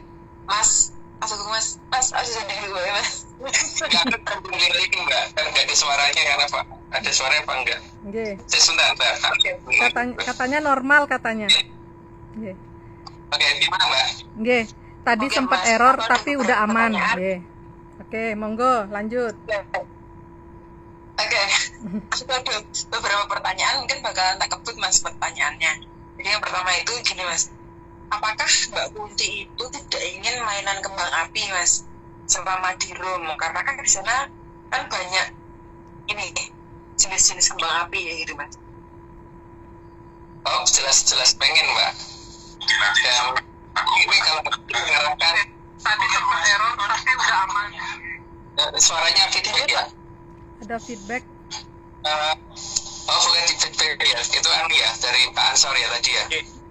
Mas Agung Mas asisten dulu ya Mas. Nggak ada terkendali Mbak, kan nggak ada suaranya kan apa? Ada suaranya apa enggak? Oke. Sebentar. Katanya normal katanya. Oke. Oke, gimana Mbak? Oke. Tadi Oke, sempat Mas. error Apa ada tapi udah aman. pertanyaan? Oke. Oke, monggo lanjut. Oke, aku ada beberapa pertanyaan, mungkin bakalan tak kebut Mas pertanyaannya. Jadi yang pertama itu gini Mas, apakah Mbak Kunti itu tidak ingin mainan kembang api Mas selama di room? Karena kan di sana kan banyak ini jenis-jenis kembang api ya gitu Mas. Oh, jelas pengen Mbak. Dan ini kalau mengarahkan Tadi sempat error tapi udah aman. suaranya feedback ya. Ada feedback. Oh bukan di feedback ya, itu anu ya dari Pak Ansor ya tadi ya.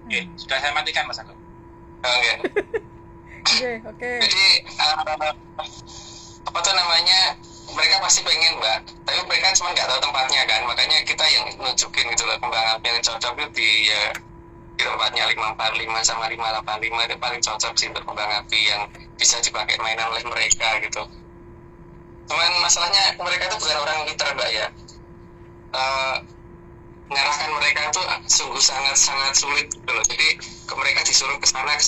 Oke, sudah saya matikan Mas Agung. Oke. Oke. Jadi apa tuh namanya, mereka pasti pengen Mbak, tapi mereka cuma nggak tahu tempatnya kan, makanya kita yang nunjukin gitu loh kembang api yang cocok itu di tempatnya 545 sama 585 itu paling cocok sih untuk kembang api yang bisa dipakai mainan oleh mereka gitu. Cuman masalahnya mereka itu bukan orang pintar Mbak ya. Mengarahkan mereka itu sungguh sangat sulit gitu loh. Jadi mereka disuruh ke sana itu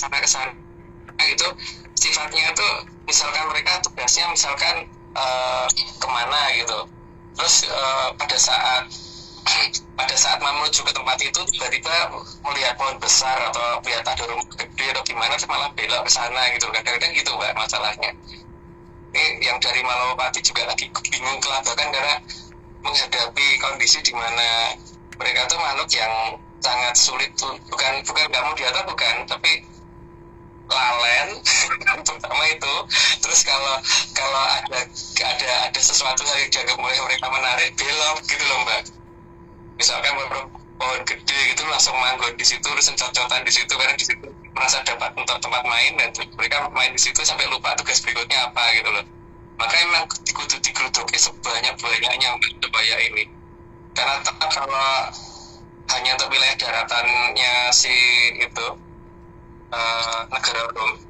sifatnya itu misalkan mereka tugasnya misalkan kemana gitu. Terus pada saat menuju ke tempat itu tiba-tiba melihat pohon besar atau melihat ada rumah gede atau gimana malah belok ke sana gitu. Kadang-kadang gitu Mbak masalahnya. Ini yang dari Malawapati juga lagi bingung kelabakan karena menghadapi kondisi di mana mereka tuh makhluk yang sangat sulit tuh, bukan nggak mau diatur bukan, tapi lalen terutama itu. Terus kalau ada sesuatu yang dianggap mulai mereka menarik belok gitu loh Mbak. Misalkan pohon gede gitu langsung manggon di situ, terus cocok-cocokan di situ karena di situ merasa dapat tempat main dan mereka main di situ sampai lupa tugas berikutnya apa gitu loh. Makanya memang kudu digeruduki sebanyak-banyaknya supaya ini. Karena kalau hanya untuk wilayah daratannya si itu negara Rom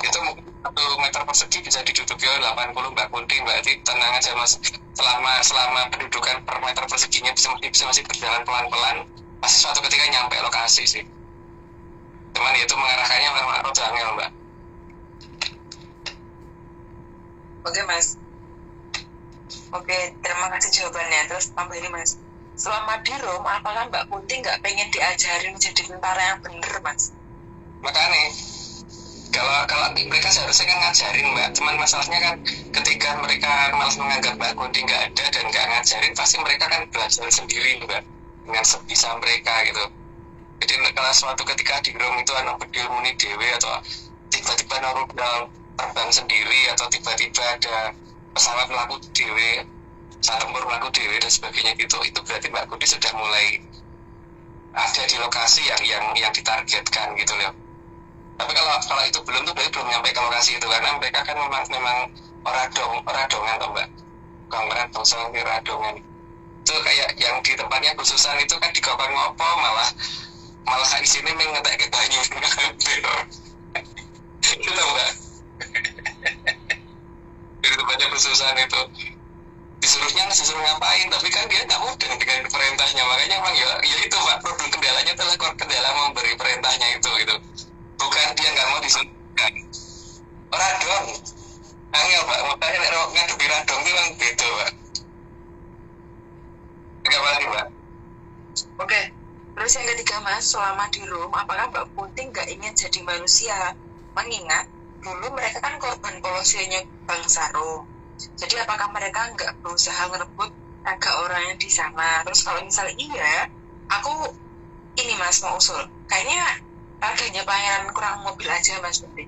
itu 1 meter persegi bisa diduduki oleh 80 Mbak Kunti. Berarti tenang aja Mas, selama pendudukan per meter perseginya masih berjalan pelan-pelan, pasti suatu ketika nyampe lokasi sih. Cuman itu mengarahkannya memang rada angel Mbak. Oke Mas. Oke, terima kasih jawabannya. Terus tambah ini Mas, selama di Rom, apakah Mbak Kunti nggak pengen diajarin jadi tentara yang bener Mas? Makanya kalau mereka seharusnya kan ngajarin Mbak, cuman masalahnya kan ketika mereka malas menganggap Mbak Kunti nggak ada dan nggak ngajarin, pasti mereka kan belajar sendiri Mbak dengan sebisa mereka gitu. Jadi kalau suatu ketika di Rom itu anak berdilmuni dewe atau tiba-tiba normal terbang sendiri atau tiba-tiba ada pesawat melaku dewe, saat tempur melaku dewe dan sebagainya gitu, itu berarti Mbak Kunti sudah mulai ada di lokasi yang ditargetkan gitu loh. Tapi kalau itu belum tuh berarti belum nyampe ke lokasi itu, karena mereka kan memang oradongan toh Mbak, gambaran bangsa oradongan itu kayak yang di tempatnya khususan itu kan dikokon ngopo malah di sini mengetek ke banyu itu Mbak. Di tempatnya khususan itu disuruh ngapain, tapi kan dia nggak mudeng dengan perintahnya. Makanya memang ya itu Pak, problem kendalanya adalah kendala memberi perintahnya itu gitu. Bukan dia nggak mau disuruh. Orang dong angel Pak, makanya nek ngadepi radong itu kan beda Pak. Apa lagi Pak? Oke. Terus yang ketiga Mas, selama di Rom, apakah Mbak Putih nggak ingin jadi manusia? Mengingat dulu mereka kan korban kolosinya bangsa Rom. Jadi apakah mereka nggak berusaha merebut raga orang yang di sana? Terus kalau misalnya iya, aku ini Mas mau usul. Kayaknya raganya pangeran kurang mobil aja Mas Putih.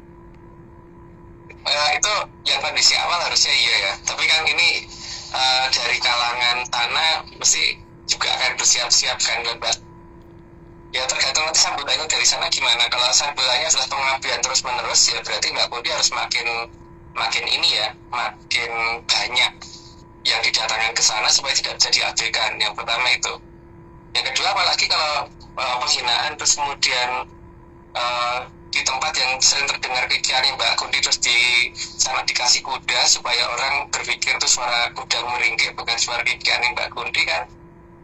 Itu yang kondisi awal harusnya iya ya. Tapi kan ini dari kalangan tanah mesti juga akan bersiap-siap kan lebat. Ya tergantung nanti sambutannya dari sana gimana. Kalau sambutannya adalah pengabdian terus menerus, ya berarti Mbak Putih harus makin ini ya, makin banyak yang didatangkan ke sana supaya tidak jadi abekan. Yang pertama itu. Yang kedua apalagi kalau penghinaan terus kemudian di tempat yang sering terdengar kikiannya Mbak Kundi terus di sana dikasih kuda supaya orang berpikir itu suara kuda meringkik bukan suara kikiannya Mbak Kundi kan.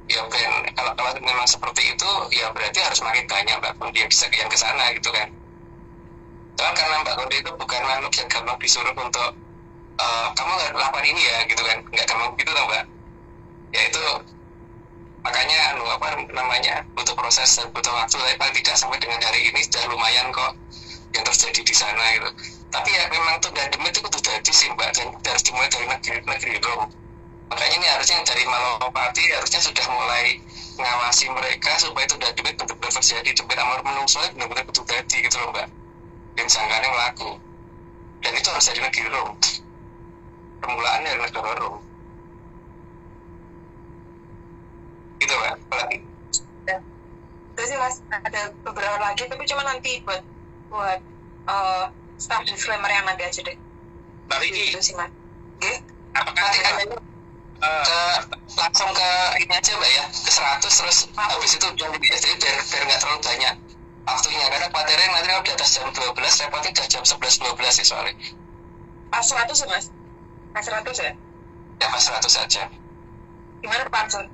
Ya Ben, kalau memang seperti itu ya berarti harus makin banyak Mbak Kundi yang bisa yang ke sana gitu kan. Soalnya karena Mbak Kundi itu bukan makhluk yang gampang disuruh untuk kamu nggak lakukan ini ya gitu kan, nggak gampang gitu loh Mbak. Ya itu makanya butuh proses dan butuh waktu, tapi paling tidak sampai dengan hari ini sudah lumayan kok yang terjadi di sana gitu. Tapi ya memang tuh dan demi itu kudu jadi sih Mbak, dan harus dimulai dari negeri Rom. Makanya ini harusnya dari Malopati harusnya sudah mulai ngawasi mereka supaya itu dan demi benar-benar terjadi, demi amar menungso benar-benar kudu jadi gitu loh Mbak. Dan sangkanya ngelaku. Dan itu harus dari negeri Rom. Permulaannya dari negara Rom. Gitu Mbak, apalagi? Terus sih Mas, ada beberapa lagi tapi cuma nanti buat staff disclaimer yang nanti aja deh. Mbak Vicky, Itu sih Mas. Oke. Apakah langsung ke ini aja Mbak ya, ke 100 terus habis itu udah lebih ya, jadi biar nggak terlalu banyak waktunya, karena khawatirnya nanti kalau di atas jam 12 repotnya udah jam 11-12 sih soalnya. Pas 100 ya Mas? Pas 100 ya? Ya pas 100 saja. Gimana Pak Ansur?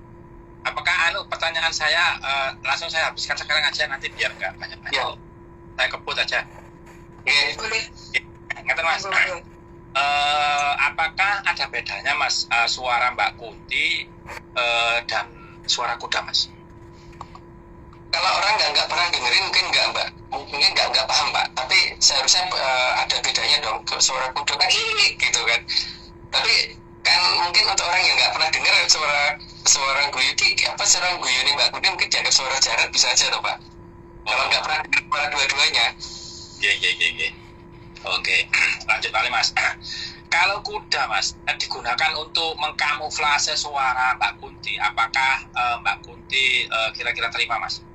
apakah pertanyaan saya langsung saya habiskan sekarang aja nanti biar nggak banyak-banyak. Ya. Saya kebut aja. Oke. Boleh. Ngerti Mas? Boleh. Apakah ada bedanya Mas suara Mbak Kunti dan suara kuda Mas? Kalau orang nggak pernah dengerin mungkin nggak paham Pak, tapi seharusnya ada bedanya dong. Suara kuda kan gitu kan, tapi kan mungkin untuk orang yang nggak pernah dengar suara guyu apa suara guyu nih Mbak Kunti mungkin dianggap suara jarat bisa aja toh Pak. Kalau nggak pernah dengar suara dua-duanya. Iya. Oke, lanjut kali Mas. Kalau kuda Mas digunakan untuk mengkamuflase suara Mbak Kunti, apakah Mbak Kunti kira-kira terima Mas?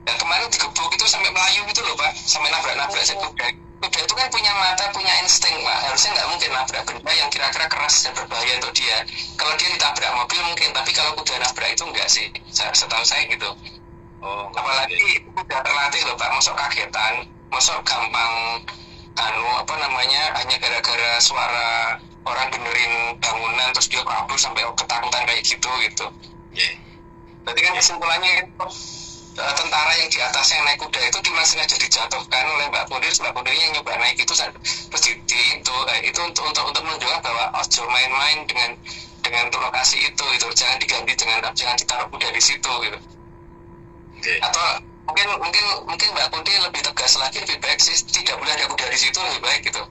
Dan kemarin digebuk itu sampai melayu gitu loh Pak, sampai nabrak-nabrak si kuda. Kuda itu kan punya mata, punya insting Pak, harusnya nggak mungkin nabrak benda yang kira-kira keras dan berbahaya untuk dia. Kalau dia ditabrak mobil mungkin, tapi kalau kuda nabrak itu enggak sih, setahu saya gitu. Oh, Apalagi kuda terlatih loh Pak, masuk kagetan, masuk gampang hanya gara-gara suara orang benerin bangunan terus dia kabur sampai ketakutan kayak gitu. Yeah. Berarti kan kesimpulannya itu tentara yang di atasnya yang naik kuda itu cuma sengaja dijatuhkan oleh Mbak Kunti yang nyoba naik itu terus itu untuk menunjukkan bahwa ojo main-main dengan lokasi itu jangan diganti jangan ditaruh kuda di situ gitu. Okay. Atau mungkin Mbak Kunti lebih tegas lagi, lebih baik sih tidak boleh ada kuda di situ, lebih baik gitu.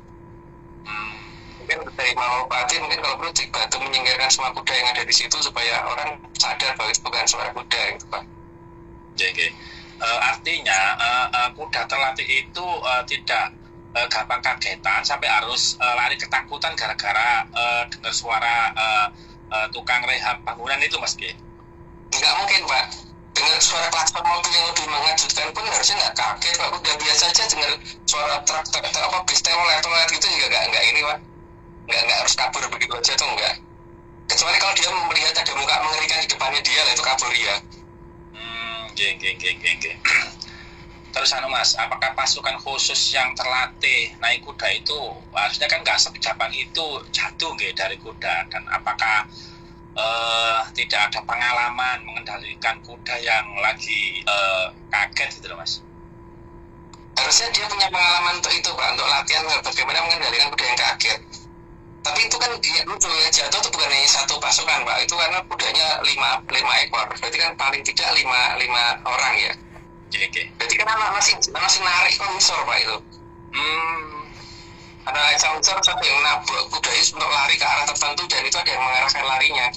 Mungkin dari Malopati mungkin kalau perlu dibantu menyingkirkan semua kuda yang ada di situ supaya orang sadar bahwa itu bukan suara kuda gitu Pak. Okay. Artinya kuda terlatih itu tidak gampang kagetan sampai harus lari ketakutan gara-gara dengar suara tukang rehab bangunan itu Mas G. Nggak mungkin Pak, dengar suara klakson mobil yang lebih mengejutkan pun harusnya nggak kaget Pak. Udah biasa aja dengar suara truk bis telolet gitu juga nggak ini Pak, nggak harus kabur begitu aja tuh nggak. Kecuali kalau dia melihat ada muka mengerikan di depannya dia lah itu kabur ya. Geng. Terus Mas, apakah pasukan khusus yang terlatih naik kuda itu harusnya kan nggak sekejapan itu jatuh dari kuda, dan apakah tidak ada pengalaman mengendalikan kuda yang lagi kaget gitu loh Mas. Harusnya dia punya pengalaman untuk itu Pak, untuk latihan bagaimana mengendalikan kuda yang kaget. Tapi itu kan ya, lucu ya, jatuh itu bukan hanya satu pasukan Pak, itu karena kudanya 5 ekor, berarti kan paling tidak 5 orang ya. Oke. Berarti kan masih narik komisor Pak itu. Ada komisor satu yang nabrak kuda itu untuk lari ke arah tertentu dan itu ada yang mengarahkan larinya.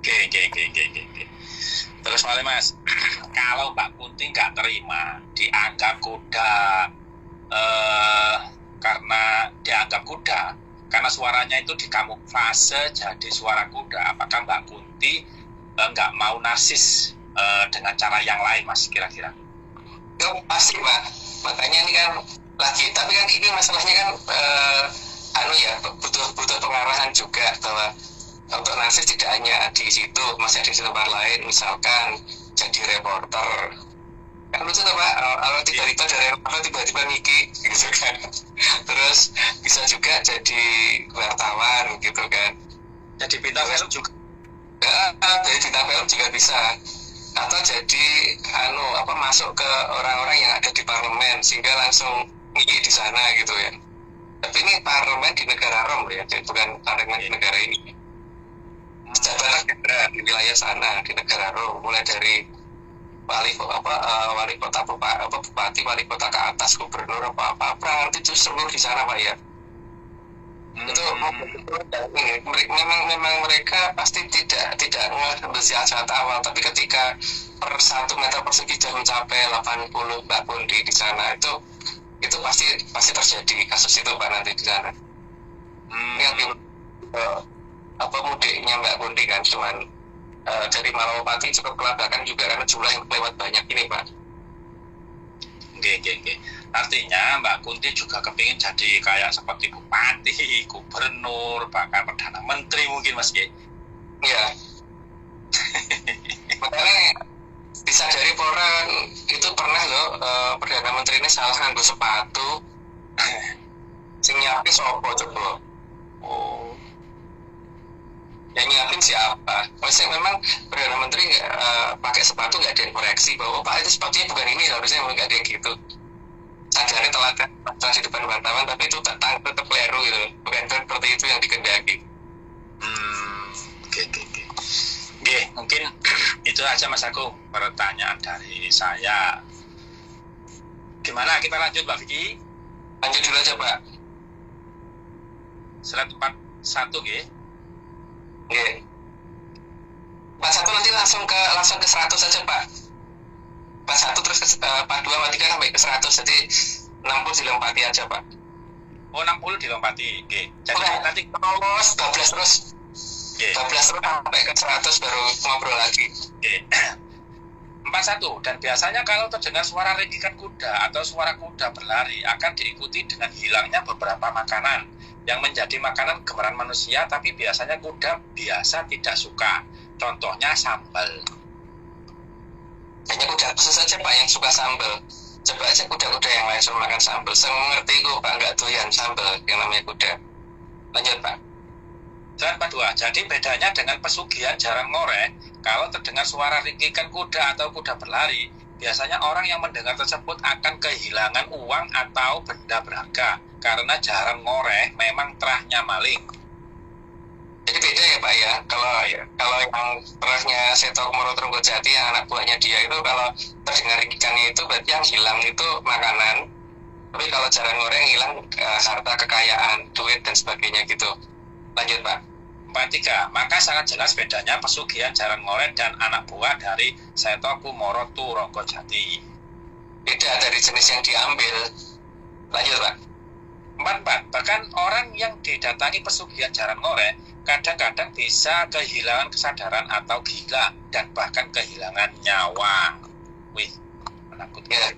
Oke. Terus malah Mas, kalau Mbak Kunti nggak terima dianggap kuda karena suaranya itu dikamuflase jadi suara kuda, apakah Mbak Kunti nggak mau nasis dengan cara yang lain Mas kira-kira? Ya pasti Pak, makanya ini kan lagi, tapi kan ini masalahnya kan butuh pengarahan juga bahwa untuk nasis tidak hanya di situ, masih ada di tempat lain, misalkan jadi reporter. Kan lucu tuh Pak, kalau tiba-tiba dari reporter tiba-tiba Miki gitu kan. Terus bisa juga jadi wartawan gitu kan. Jadi bintang film juga. Jadi bintang film juga bisa. Atau jadi masuk ke orang-orang yang ada di parlemen sehingga langsung Miki di sana gitu ya. Tapi ini parlemen di negara Rom ya, jadi bukan parlemen di negara ini. Jabatan di wilayah sana di negara Rom, mulai dari wali kota bupati, wali kota ke atas, gubernur apa ngerti itu seluruh di sana Pak ya. Itu memang mereka pasti tidak nge saat awal, tapi ketika per 1 meter persegi sudah mencapai 80 Mbak Kunti di sana, itu pasti terjadi kasus itu Pak nanti di sana. Ini mudiknya Mbak Kunti kan cuman dari Malawapati cukup kelabakan juga karena jumlah yang lewat banyak ini Pak. Oke. Artinya Mbak Kunti juga kepingin jadi kayak seperti bupati, gubernur, bahkan perdana menteri mungkin Mas G. Iya. Makanya disadari orang itu pernah loh perdana menteri ini salah nganggo sepatu. Sing nyiapin sopo coba. Oh. Yang nyiapin siapa? Maksudnya memang perdana menteri pakai sepatu nggak ada yang koreksi bahwa Pak itu sepatunya bukan ini, harusnya nggak ada yang gitu. Sadari teladan di depan wartawan, tapi itu tetap keliru gitu, bukan seperti itu yang dikehendaki. Oke, mungkin itu aja Mas Agung pertanyaan dari saya. Gimana kita lanjut Mbak Vicky? Lanjut dulu aja Pak. Slide 41 G. Oke. Pak 1 nanti langsung ke 100 saja Pak. Pak 1 terus ke Pak 2, Pak 3 sampai ke 100, jadi 60 dilompati aja Pak. Oh 60 dilompati, oke. Jadi nanti terus 12 terus. Oke. 12 terus sampai ke 100 baru ngobrol lagi. Oke. 41, dan biasanya kalau terdengar suara ringkikan kuda atau suara kuda berlari akan diikuti dengan hilangnya beberapa makanan yang menjadi makanan gemaren manusia, tapi biasanya kuda biasa tidak suka. Contohnya sambal. Hanya kuda khusus saja Pak yang suka sambal. Coba aja kuda-kuda yang lain suruh makan sambal. Saya mengerti kok Pak, nggak doyan sambal yang namanya kuda. Lanjut Pak. Slide 42. Jadi bedanya dengan pesugihan jarang ngoreh, kalau terdengar suara ringkikan kuda atau kuda berlari, biasanya orang yang mendengar tersebut akan kehilangan uang atau benda berharga karena jarang ngoreh memang terahnya maling. Jadi beda ya Pak ya. Kalau yang terahnya Seto Kumoro Tronggojati yang anak buahnya dia itu, kalau terdengar ringkikannya itu berarti yang hilang itu makanan. Tapi kalau jarang ngoreh yang hilang harta kekayaan, duit dan sebagainya gitu. Lanjut Pak. 43. Maka sangat jelas bedanya pesugihan Jaran Ngoret dan anak buah dari Seto Kumoro Tronggojati. Beda dari jenis yang diambil. Lanjut Pak. 44. Bahkan orang yang didatangi pesugihan Jaran Ngoret kadang-kadang bisa kehilangan kesadaran atau gila dan bahkan kehilangan nyawa. Wih, menakutkan. Ya,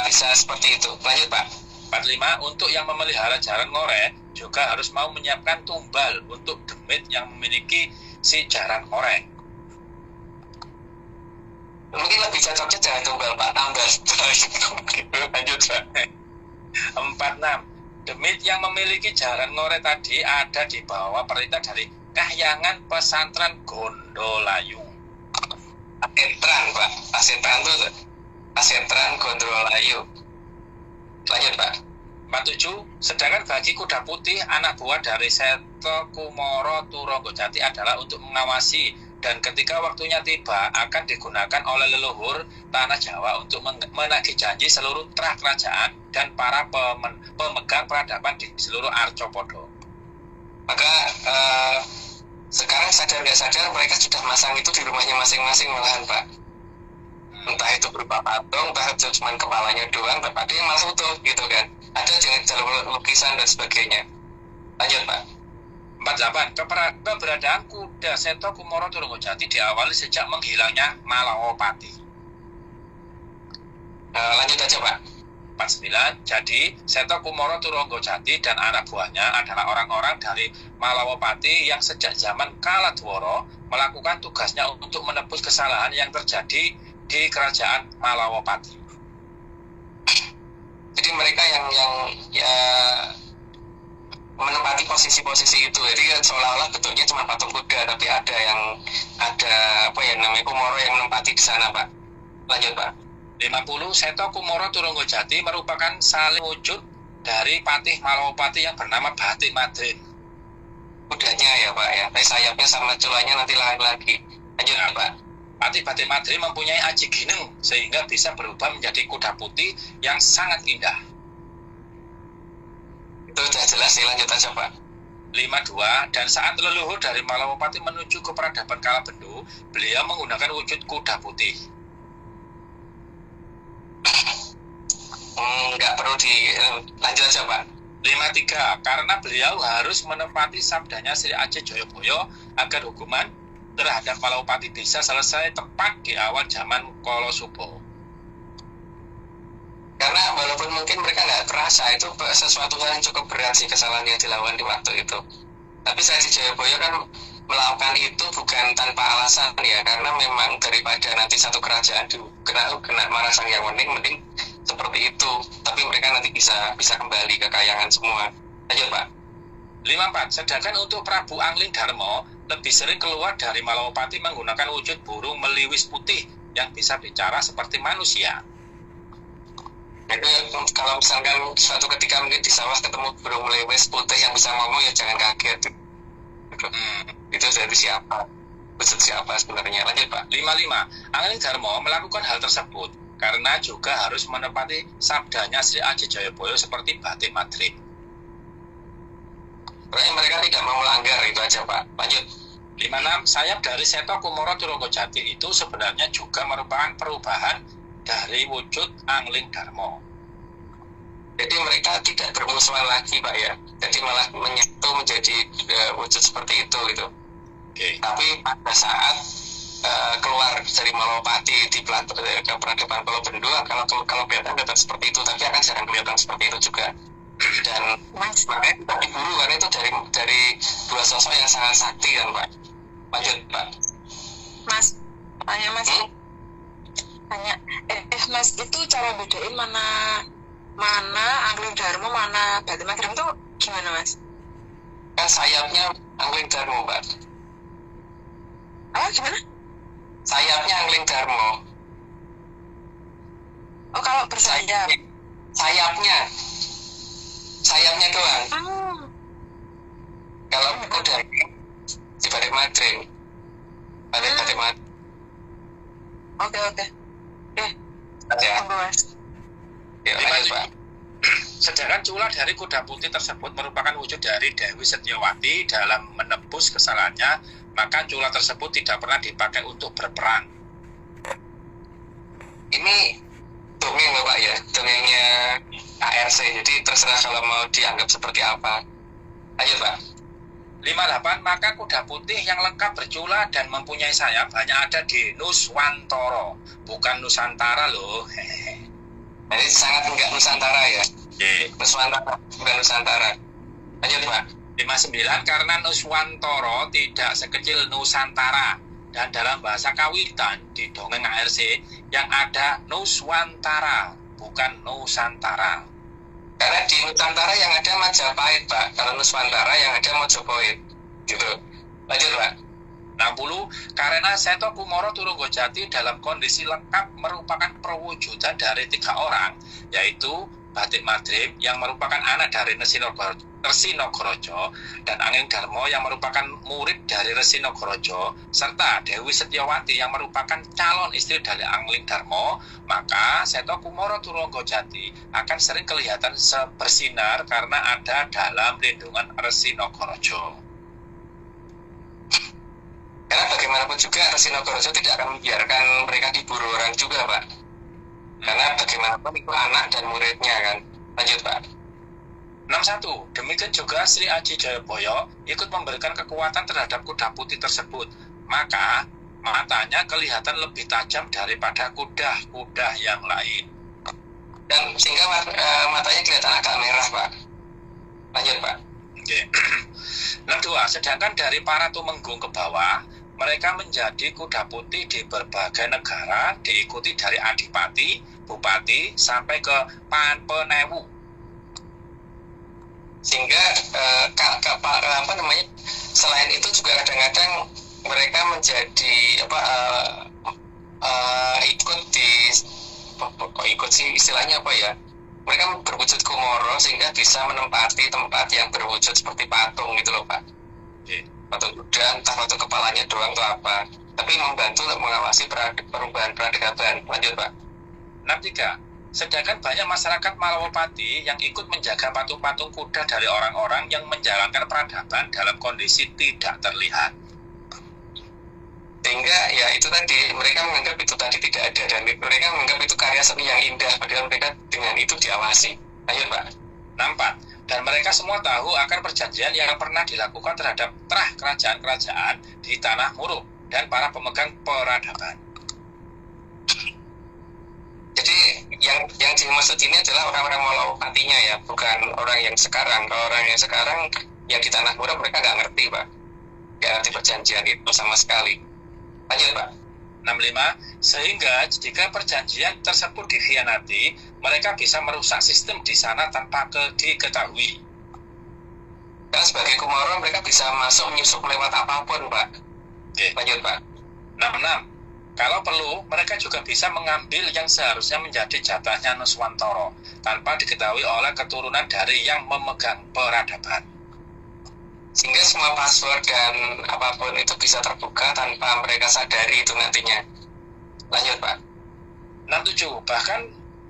bisa seperti itu. Lanjut Pak. 45. Untuk yang memelihara Jaran Ngoret juga harus mau menyiapkan tumbal untuk demit yang memiliki si Jaran Ngoret. Mungkin lebih cocoknya jangan tumbal Pak, tambal. Lanjut Pak. 46. Demit yang memiliki Jaran Ngoret tadi ada di bawah perintah dari Kahyangan Pesantren Gondolayu. Asetran, Pak. Asetran tuh Asetran Gondolayu. Lanjut, Pak. 47. Sedangkan bagi kuda putih, anak buah dari Seto Kumoro Turonggojati adalah untuk mengawasi dan ketika waktunya tiba akan digunakan oleh leluhur tanah Jawa untuk menagih janji seluruh trah kerajaan dan para pemegang peradaban di seluruh Arcopodo. Maka sekarang sadar nggak sadar mereka sudah masang itu di rumahnya masing-masing malahan, Pak. Entah itu berupa patung, entah itu cuma kepalanya doang, tapi ada yang masuk tuh gitu kan. Ada jalur lukisan dan sebagainya. Lanjut, Pak. 48. Keberadaan kuda Seto Kumoro Turonggojati diawali sejak menghilangnya Malawapati. Lanjut aja, Pak. 49. Jadi Seto Kumoro Turonggojati dan anak buahnya adalah orang-orang dari Malawapati yang sejak zaman Kaladwara melakukan tugasnya untuk menebus kesalahan yang terjadi di kerajaan Malawapati. Jadi mereka yang ya menempati posisi-posisi itu. Jadi kan seolah-olah bentuknya cuma patung kuda, tapi ada apa ya namanya Kumoro yang menempati di sana, Pak. Lanjut, Pak. 50. Seto Kumoro Turonggojati merupakan salin wujud dari Patih Malawapati yang bernama Batik Madrin. Kudanya ya, Pak ya. Sayapnya sama culanya nanti lain lagi. Lanjut, Pak. Patih Batik Madrin mempunyai aji gineng sehingga bisa berubah menjadi kuda putih yang sangat indah. Itu sudah jelas sih, lanjut aja, Pak. 52. Dan saat leluhur dari Malawapati menuju ke peradaban Kalabendo, beliau menggunakan wujud kuda putih. Nggak perlu lanjut aja, Pak. 53. Karena beliau harus menepati sabdanya Sri Aji Joyoboyo agar hukuman terhadap Malawapati bisa selesai tepat di awal zaman Kolosubo. Karena walaupun mungkin mereka nggak terasa itu sesuatu hal yang cukup berat sih kesalahan yang dilakukan di waktu itu. Tapi Saji Joyoboyo kan melakukan itu bukan tanpa alasan ya, karena memang daripada nanti satu kerajaan kena marah sang yang mending seperti itu. Tapi mereka nanti bisa kembali ke kayangan semua. Lanjut, Pak. 54. Sedangkan untuk Prabu Angling Darmo lebih sering keluar dari Malawapati menggunakan wujud burung meliwis putih yang bisa bicara seperti manusia. Itu kalau misalkan suatu ketika mungkin di sawah ketemu burung meliwis putih yang bisa ngomong, ya jangan kaget. Itu dari siapa? Wujud siapa sebenarnya? Lanjut, Pak. 55. Angling Darmo melakukan hal tersebut karena juga harus menepati sabdanya Sri Aji Joyoboyo seperti Batik Madrin. Mereka tidak mau melanggar, itu aja, Pak. Lanjut. 56. Sayap dari Seto Kumoro Turonggojati itu sebenarnya juga merupakan perubahan dari wujud Angling Darmo. Jadi mereka tidak bermusuhan lagi, Pak ya. Jadi malah menyatu menjadi wujud seperti itu gitu. Okay. Tapi pada saat keluar dari Malawapati di peradaban Kalabendo, kalau kelihatan seperti itu, tapi akan jarang kelihatan seperti itu juga. Dan makanya kita diburu karena itu dari dua sosok yang sangat sakti kan, Pak. Lanjut, Pak. Mas, tanya Mas. Tanya, Mas, itu cara bedain mana Angling Darmo, mana Batik Madrin itu gimana, Mas? Kan sayapnya Angling Darmo, Pak. Gimana? Sayapnya Angling Darmo. Oh, kalau bersayap. Sayapnya doang. Kalau kuda di Batik Madrin. Batik Madrin. Oke. Ya. Mas. Ya, lanjut, Pak. Sedangkan cula dari kuda putih tersebut merupakan wujud dari Dewi Setyawati dalam menebus kesalahannya, maka cula tersebut tidak pernah dipakai untuk berperang. Ini dongeng loh, Pak ya, dongengnya ARC, jadi terserah kalau mau dianggap seperti apa. Lanjut, Pak. 58. Maka kuda putih yang lengkap bercula dan mempunyai sayap hanya ada di Nuswantara, bukan Nusantara loh. Jadi sangat enggak Nusantara ya. Nuswantara, bukan Nusantara. Lanjut, Pak. 59. Karena Nuswantara tidak sekecil Nusantara, dan dalam bahasa kawitan di dongeng ARC yang ada Nuswantara, bukan Nusantara. Karena di Nusantara yang ada Majapahit, Pak. Kalau Nuswantara yang ada Mojopahit, gitu. Lanjut Pak. 60. Karena Seto Kumoro Turunggojati dalam kondisi lengkap merupakan perwujudan dari 3 orang, yaitu Batik Madrim yang merupakan anak dari Resi Nogorojo dan Angling Darmo yang merupakan murid dari Resi Nogorojo, serta Dewi Setiawati yang merupakan calon istri dari Angling Darmo, maka Seto Kumoro Turunggojati akan sering kelihatan bersinar karena ada dalam lindungan Resi Nogorojo. Karena bagaimanapun juga Resi Nogorojo tidak akan membiarkan mereka diburu orang juga Pak. Karena bagaimanapun itu anak dan muridnya kan. Lanjut Pak. 61. Demikian juga Sri Aji Jayabaya ikut memberikan kekuatan terhadap kuda putih tersebut. Maka matanya kelihatan lebih tajam daripada kuda-kuda yang lain. Dan sehingga matanya kelihatan agak merah Pak. Lanjut Pak. Oke. 62. Sedangkan dari para tumenggung ke bawah, mereka menjadi kuda putih di berbagai negara, diikuti dari adipati, bupati, sampai ke penewu. Sehingga selain itu juga kadang-kadang mereka menjadi ikut sih istilahnya apa ya? Mereka berwujud kumoro sehingga bisa menempati tempat yang berwujud seperti patung gitu loh Pak. Patung kuda, entah patung kepalanya doang atau apa, tapi membantu untuk mengawasi perubahan peradaban. Lanjut Pak. 63. Sedangkan banyak masyarakat Malawapati yang ikut menjaga patung-patung kuda dari orang-orang yang menjalankan peradaban dalam kondisi tidak terlihat. Sehingga ya itu tadi, mereka menganggap itu tadi tidak ada dan mereka menganggap itu karya seni yang indah, padahal mereka dengan itu diawasi. Lanjut Pak. 64. Dan mereka semua tahu akan perjanjian yang pernah dilakukan terhadap trah kerajaan-kerajaan di tanah Muruk dan para pemegang peradaban. Jadi yang dimaksud ini adalah orang-orang Malawapatinya ya, bukan orang yang sekarang. Kalau orang yang sekarang yang di tanah Muruk mereka nggak ngerti Pak, nggak ngerti perjanjian itu sama sekali. Lanjut Pak. 65. Sehingga jika perjanjian tersebut dikhianati, mereka bisa merusak sistem di sana tanpa diketahui. Dan sebagai kumoro mereka bisa masuk menyusup lewat apapun Pak. Oke. Lanjut Pak. 66. Kalau perlu, mereka juga bisa mengambil yang seharusnya menjadi jatahnya Nuswantoro tanpa diketahui oleh keturunan dari yang memegang peradaban. Sehingga semua password dan apapun itu bisa terbuka tanpa mereka sadari itu nantinya. Lanjut Pak. 67. Bahkan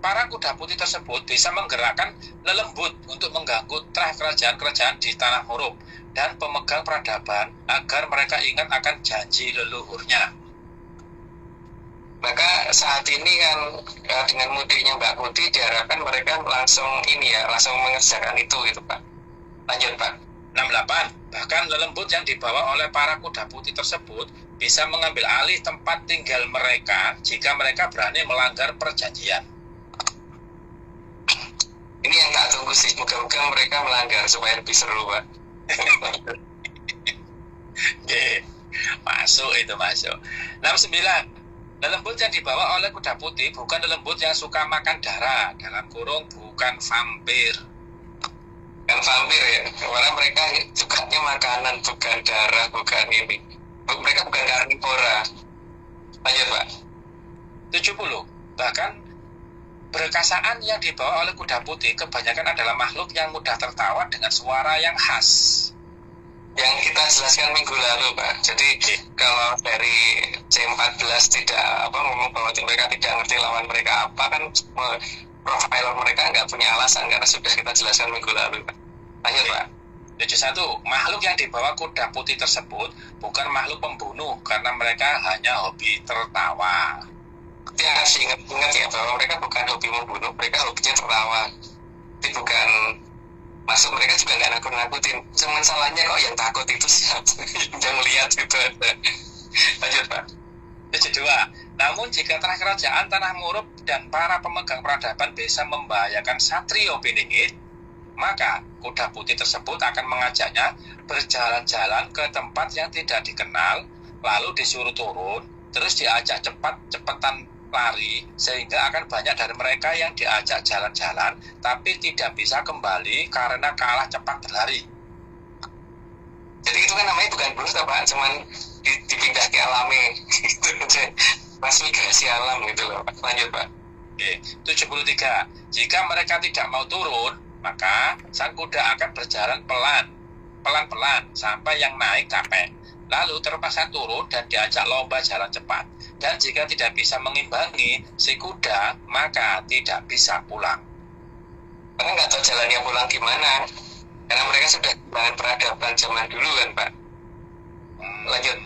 para kuda putih tersebut bisa menggerakkan lelembut untuk mengganggu trah kerajaan-kerajaan di tanah Muruk dan pemegang peradaban agar mereka ingat akan janji leluhurnya. Maka saat ini kan dengan mudiknya Mbak Putih diharapkan mereka langsung mengerjakan itu gitu Pak. Lanjut Pak. 68. Bahkan lelembut yang dibawa oleh para kuda putih tersebut bisa mengambil alih tempat tinggal mereka jika mereka berani melanggar perjanjian. Ini yang tak tunggu sih, moga-moga mereka melanggar supaya lebih seru Pak. Oke, masuk. 69. Lelembut yang dibawa oleh kuda putih bukan lelembut yang suka makan darah, dalam kurung bukan vampir. Kan vampir ya, karena mereka sukanya makanan, bukan darah, bukan ini. Mereka bukan karnivora. Lanjut Pak. 70. Bahkan perkasaan yang dibawa oleh kuda putih kebanyakan adalah makhluk yang mudah tertawa dengan suara yang khas. Yang kita jelaskan minggu lalu Pak. Jadi kalau dari C14 tidak ngomong bahwa mereka tidak ngerti lawan mereka apa, kan profiler mereka nggak punya alasan karena sudah kita jelaskan minggu lalu Pak. Lanjut Pak. 71. Makhluk yang dibawa kuda putih tersebut bukan makhluk pembunuh karena mereka hanya hobi tertawa. Dia harus ingat ya bahwa mereka bukan hobi membunuh, mereka hobinya tertawa. Tapi bukan, maksud mereka juga nggak nakut-nakutin. Cuman salahnya kok yang takut itu siapa yang lihat gitu ada. Lanjut Pak. 72. Namun jika trah kerajaan tanah Muruk dan para pemegang peradaban bisa membahayakan Satrio Piningit, maka kuda putih tersebut akan mengajaknya berjalan-jalan ke tempat yang tidak dikenal, lalu disuruh turun, terus diajak cepat-cepatan lari, sehingga akan banyak dari mereka yang diajak jalan-jalan tapi tidak bisa kembali karena kalah cepat berlari. Jadi itu kan namanya bukan blues Pak, cuman dipindah ke alami gitu aja. Transmigrasi alam gitu loh Pak. Lanjut Pak. Oke, 73. Jika mereka tidak mau turun, maka sang kuda akan berjalan pelan-pelan sampai yang naik capek. Lalu terpaksa turun dan diajak lomba jalan cepat. Dan jika tidak bisa mengimbangi si kuda, maka tidak bisa pulang. Karena nggak tahu jalannya pulang gimana. Karena mereka sudah kehilangan peradaban zaman dulu kan Pak. Lanjut.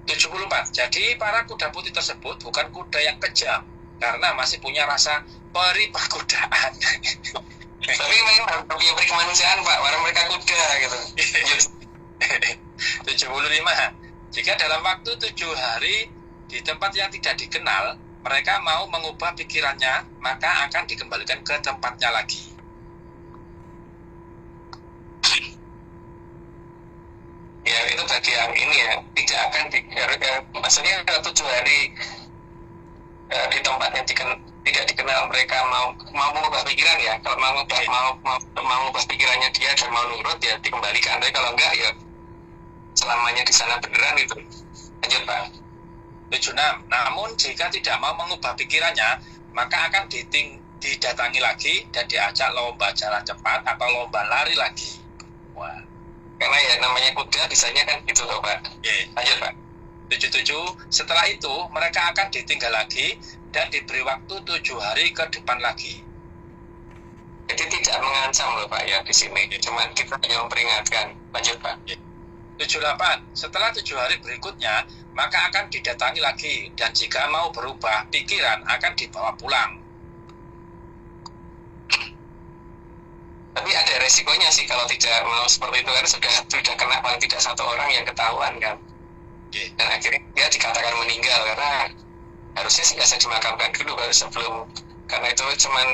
74. Jadi para kuda putih tersebut bukan kuda yang kejam, karena masih punya rasa perih perkudaan. Tapi memang punya perikemanusiaan Pak, warna mereka kuda gitu. 75. Jika dalam waktu 7 hari di tempat yang tidak dikenal, mereka mau mengubah pikirannya, maka akan dikembalikan ke tempatnya lagi. Ya itu bagi yang ini ya, tidak akan maksudnya kalau 7 hari di tempat yang tidak dikenal mereka mau mengubah pikiran ya. Kalau mau mengubah pikirannya dia dan mau nurut ya dikembalikan. Tapi kalau enggak ya selamanya di sana beneran itu. Lanjut Pak. 76. Namun jika tidak mau mengubah pikirannya, maka akan didatangi lagi dan diajak lomba jalan cepat atau lomba lari lagi. Wah. Karena ya namanya kuda bisanya kan gitu loh Pak. Lanjut Pak. 77. Setelah itu mereka akan ditinggal lagi dan diberi waktu 7 hari ke depan lagi. Jadi tidak mengancam loh Pak ya di sini. Cuma kita hanya memperingatkan. Lanjut Pak. 78. Setelah 7 hari berikutnya, maka akan didatangi lagi dan jika mau berubah pikiran akan dibawa pulang. Tapi ada resikonya sih kalau tidak mau seperti itu, karena sudah kena paling tidak 1 orang yang ketahuan kan. Dan akhirnya dia dikatakan meninggal karena harusnya biasa dimakamkan dulu baru sebelum, karena itu cuman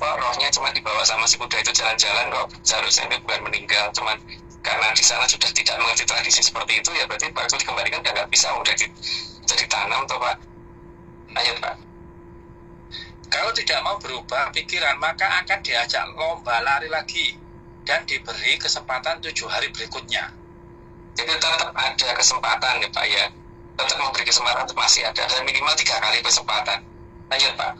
rohnya cuma dibawa sama si kuda itu jalan-jalan kok, seharusnya itu bukan meninggal, cuman karena di sana sudah tidak mengerti tradisi seperti itu ya berarti waktu dikembalikan udah nggak bisa, udah ditanam tuh Pak. Lanjut Pak. Kalau tidak mau berubah pikiran, maka akan diajak lomba lari lagi dan diberi kesempatan 7 hari berikutnya. Jadi tetap ada kesempatan ya Pak ya, tetap memberi kesempatan, masih ada, dan minimal 3 kali kesempatan. Lanjut Pak.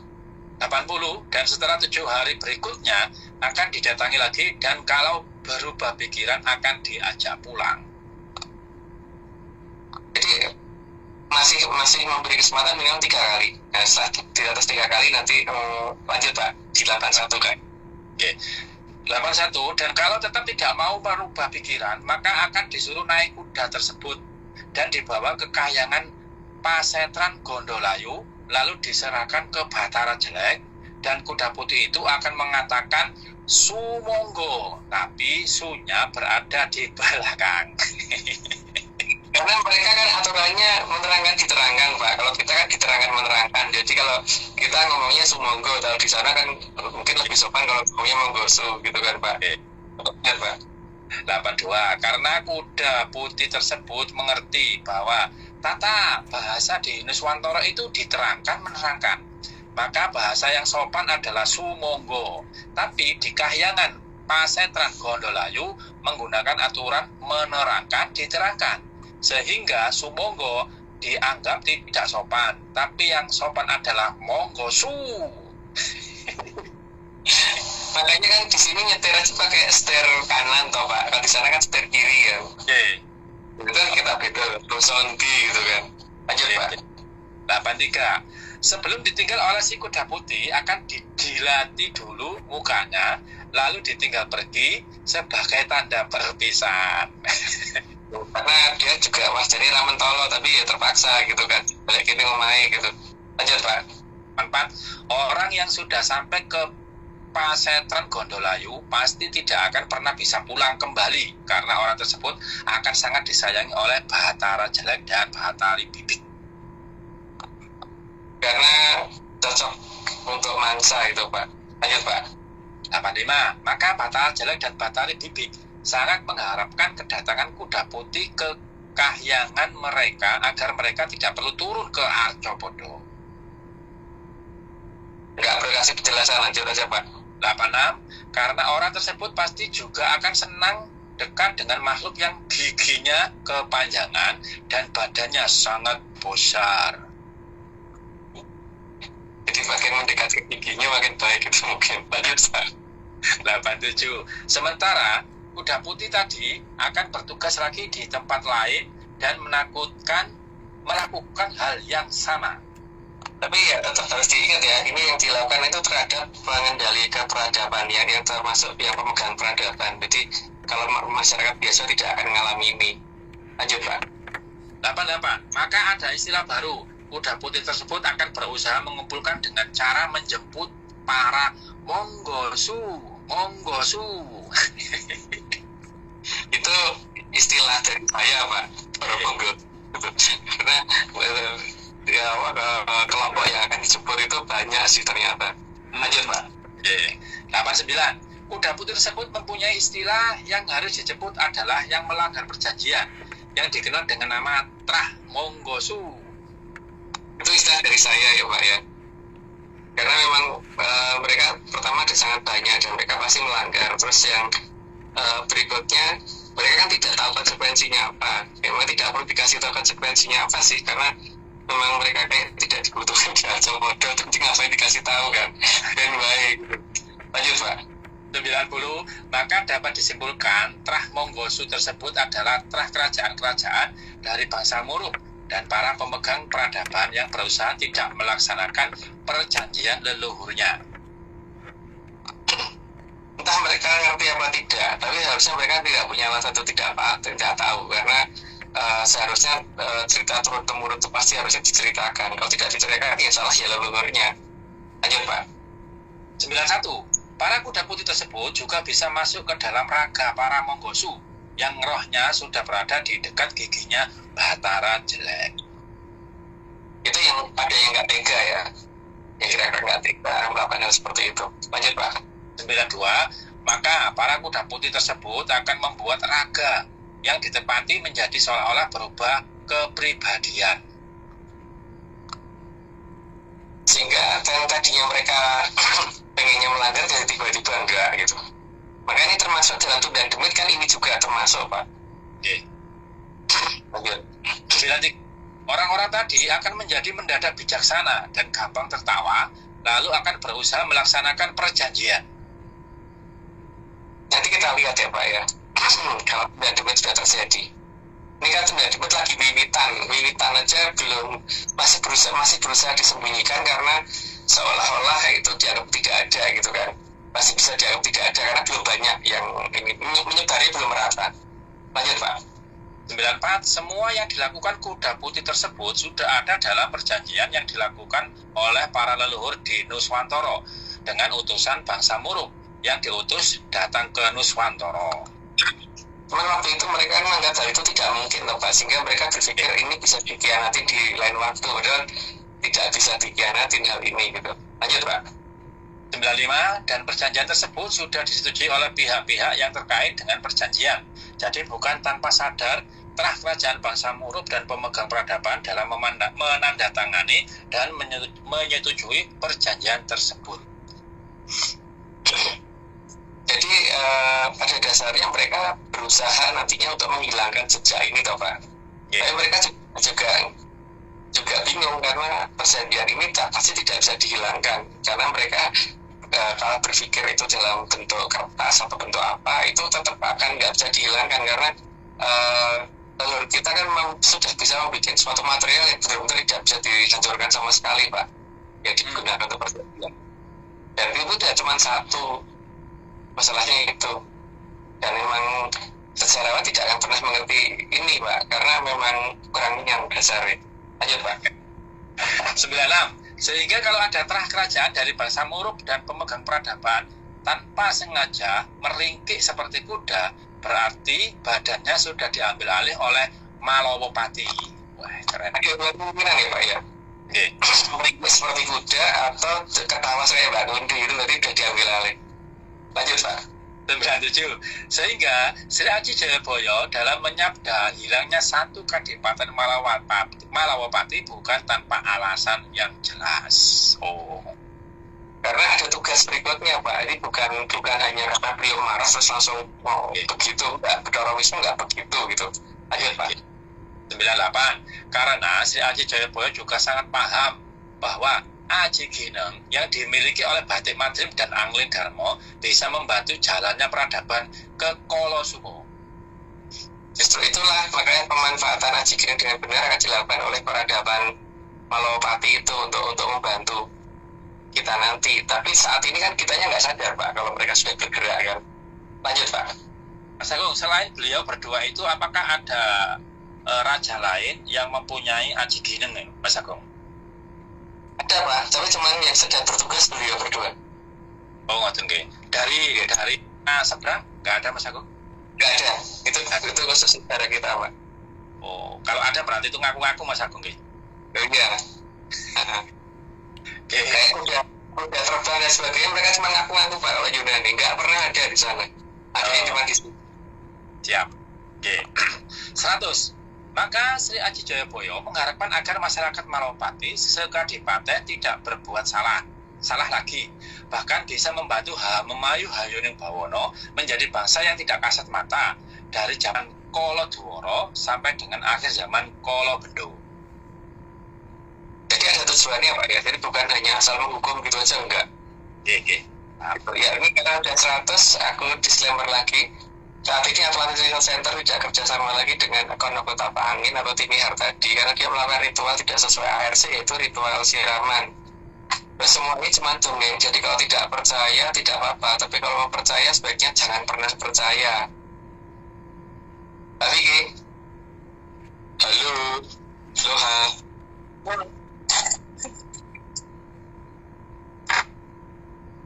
80. Dan setelah 7 hari berikutnya akan didatangi lagi dan kalau berubah pikiran akan diajak pulang. Jadi masih memberi kesempatan minimal 3 kali. Nah, setelah di atas 3 kali nanti lanjut Pak di 81 kan. Oke. 81. Dan kalau tetap tidak mau merubah pikiran, maka akan disuruh naik kuda tersebut dan dibawa ke kahyangan Pasetran Gondolayu, lalu diserahkan ke Bathara Jelek, dan kuda putih itu akan mengatakan Sumonggo, tapi sunya berada di belakang. Karena mereka kan aturannya menerangkan diterangkan Pak, kalau kita kan diterangkan menerangkan. Jadi kalau kita ngomongnya Sumonggo, kalau di sana kan mungkin lebih sopan kalau ngomongnya Monggosu gitu kan Pak. Ya Pak. 82. Karena kuda putih tersebut mengerti bahwa tata bahasa di Nuswantara itu diterangkan menerangkan, maka bahasa yang sopan adalah Sumonggo. Tapi di kahyangan Pasetran Gondolayu menggunakan aturan menerangkan diterangkan, sehingga Sumonggo dianggap tidak sopan, tapi yang sopan adalah Monggosu. Makanya kan di sini nyetir aja pakai setir kanan toh Pak, kalau di sana kan setir kiri ya. Itu kan kita beda Rosondi gitu kan. Lanjut Pak. 83. Sebelum ditinggal oleh si kuda putih akan didilati dulu mukanya, lalu ditinggal pergi sebagai tanda perpisahan. Karena dia juga wah jadi ramen tolo tapi ya terpaksa gitu kan, balik ini ngomai gitu. Lanjut Pak. 4. Orang yang sudah sampai ke Pasetran Gondolayu pasti tidak akan pernah bisa pulang kembali karena orang tersebut akan sangat disayangi oleh Bathara Jelek dan Bathari Bibik. Karena cocok untuk mangsa itu Pak. Lanjut Pak. 85. Maka Bathara Jelek dan Bathari Bibik sangat mengharapkan kedatangan kuda putih ke kahyangan mereka agar mereka tidak perlu turun ke Arcopodo. Enggak perlu kasih penjelasan, lanjut aja Pak. 86. Karena orang tersebut pasti juga akan senang dekat dengan makhluk yang giginya kepanjangan dan badannya sangat besar. Jadi makin mendekati giginya makin baik itu mungkin. Lanjut Pak. 87. Sementara kuda putih tadi akan bertugas lagi di tempat lain dan melakukan hal yang sama. Tapi ya tetap harus diingat ya, ini yang dilakukan itu terhadap pengendalikan peradaban yang termasuk yang pemegang peradaban. Jadi kalau masyarakat biasa tidak akan mengalami ini. Lanjut Pak. 88. Maka ada istilah baru. Kuda putih tersebut akan berusaha mengumpulkan dengan cara menjemput para monggosu. Itu istilah dari saya Pak, para monggo. Karena ya, kelompok yang akan dijemput itu banyak sih ternyata. Lanjut Pak. 89. Kuda putih tersebut mempunyai istilah yang harus dijemput adalah yang melanggar perjanjian yang dikenal dengan nama Trah Monggosu. Itu istilah dari saya ya Pak ya. Karena memang mereka pertama ada sangat banyak dan mereka pasti melanggar. Terus yang berikutnya mereka kan tidak tahu konsekuensinya apa. Memang tidak perlu dikasih tahu konsekuensinya apa sih, karena memang mereka kayak tidak dibutuhkan diajak modal, tapi ngapain dikasih tahu kan. Dan baik. Lanjut Pak. 90. Maka dapat disimpulkan Trah Monggosu tersebut adalah trah kerajaan-kerajaan dari bangsa Muruk dan para pemegang peradaban yang berusaha tidak melaksanakan perjanjian leluhurnya. Entah mereka ngerti apa tidak, tapi harusnya mereka tidak punya alasan atau tidak tahu, karena seharusnya cerita turun-temurun itu pasti harusnya diceritakan. Kalau tidak diceritakan ya salah ya leluhurnya. Lanjut Pak. 91. Para kuda putih tersebut juga bisa masuk ke dalam raga para Monggosu yang rohnya sudah berada di dekat giginya Bahtara Jelek. Itu yang ada yang nggak tega ya, yang kira-kira nggak tega melakukan hal seperti itu. Lanjut Pak. 92. Maka para kuda putih tersebut akan membuat raga yang ditepati menjadi seolah-olah berubah kepribadian. Sehingga yang tadinya mereka pengennya melanggar jadi tiba-tiba enggak gitu. Makanya ini termasuk dalam Tub dan Demit kan, ini juga termasuk Pak. Oke. Lanjut. 93. Orang-orang tadi akan menjadi mendadak bijaksana dan gampang tertawa, lalu akan berusaha melaksanakan perjanjian. Nanti kita lihat ya Pak ya. Kalau Tub dan Demit sudah terjadi. Ini kan Tub dan Demit lagi wiwitan aja belum, masih berusaha disembunyikan karena seolah-olah itu dianggap tidak ada gitu kan. Masih bisa dianggap tidak ada karena belum banyak yang ini menyebarnya belum merata. Lanjut Pak. 94. Semua yang dilakukan kuda putih tersebut sudah ada dalam perjanjian yang dilakukan oleh para leluhur di Nuswantara dengan utusan bangsa Muruk yang diutus datang ke Nuswantara. Cuman waktu itu mereka menganggap hal itu tidak mungkin loh Pak, sehingga mereka berpikir ini bisa dikhianati di lain waktu, padahal tidak bisa dikhianatin hal ini gitu. Lanjut Pak. 95. Dan perjanjian tersebut sudah disetujui oleh pihak-pihak yang terkait dengan perjanjian. Jadi bukan tanpa sadar, Trah kerajaan bangsa Muruk dan pemegang peradaban dalam menandatangani dan menyetujui perjanjian tersebut. Jadi pada dasarnya mereka berusaha nantinya untuk menghilangkan jejak ini toh Pak. Yeah. Tapi mereka juga bingung karena perjanjian ini pasti tidak bisa dihilangkan, karena mereka kalau berpikir itu dalam bentuk kertas atau bentuk apa itu tetap akan nggak bisa dihilangkan, karena leluhur kita kan memang sudah bisa membuat suatu material yang benar-benar tidak bisa dihancurkan sama sekali Pak, yang digunakan untuk perjanjian. Dan itu tidak cuma satu, masalahnya itu. Dan memang sejarawan tidak akan pernah mengerti ini Pak, karena memang kurang yang dasar. Lanjut Pak. 96. Sehingga kalau ada trah kerajaan dari bangsa Muruk dan pemegang peradaban tanpa sengaja meringkik seperti kuda, berarti badannya sudah diambil alih oleh Malawapati. Wah, keren. Ada dua kemungkinan ya Pak ya. Oke. Meringkik seperti kuda atau ketawa saya Mbak Gundi itu tadi sudah diambil alih. Lanjut Pak. 97. Sehingga Sri Aji Jayabaya dalam menyabda hilangnya satu kadipaten Malawapati bukan tanpa alasan yang jelas. Oh. Karena ada tugas berikutnya Pak, ini bukan hanya karena beliau marah terus langsung mau begitu, enggak, Bathara Wisnu enggak begitu gitu. Lanjut Pak. 98. Karena Sri Aji Joyoboyo juga sangat paham bahwa Aji Gineng yang dimiliki oleh Batik Madrim dan Anglin Darmo bisa membantu jalannya peradaban ke Kolosumo. Justru itulah makanya pemanfaatan Aji Gineng dengan benar akan dilakukan oleh peradaban Malowapati itu untuk membantu kita nanti. Tapi saat ini kan kitanya nggak sadar Pak kalau mereka sudah bergerak kan. Lanjut Pak. Mas Agung, selain beliau berdua itu apakah ada raja lain yang mempunyai Aji Gineng ya, Mas Agung? Ada Pak, tapi cuman yang sedang bertugas beliau berdua. Oh ngoten nggih. Dari seberang nggak ada Mas Agung? Nggak ada, itu khusus negara kita Pak. Oh, kalau ada berarti itu ngaku-ngaku Mas Agung nggih. Oh, iya. Kayak udah terbang dan sebagainya, mereka cuma ngaku-ngaku Pak kalau Yunani, nggak pernah ada di sana. Ada yang cuma di sini. Siap. Oke. 100. Maka Sri Aji Joyoboyo mengharapkan agar masyarakat Malowapati sekadipaten tidak berbuat salah lagi, bahkan bisa membantu memayu Hayuning Bawono menjadi bangsa yang tidak kasat mata dari zaman Kolo Dworo sampai dengan akhir zaman Kolo Bendo. Jadi ada tujuannya Pak ya, jadi bukan hanya asal menghukum gitu aja, enggak. Oke. Ya ini karena udah 100, aku disclaimer lagi. Saat ini Atlantis Research Center tidak kerjasama lagi dengan akun Kota Pak Angin atau Timi Hartadi karena dia melakukan ritual tidak sesuai ARC, yaitu ritual siraman. Terus semua ini cuma dongeng, jadi kalau tidak percaya tidak apa-apa, tapi kalau mau percaya sebaiknya jangan pernah percaya. Tapi halo, Loha.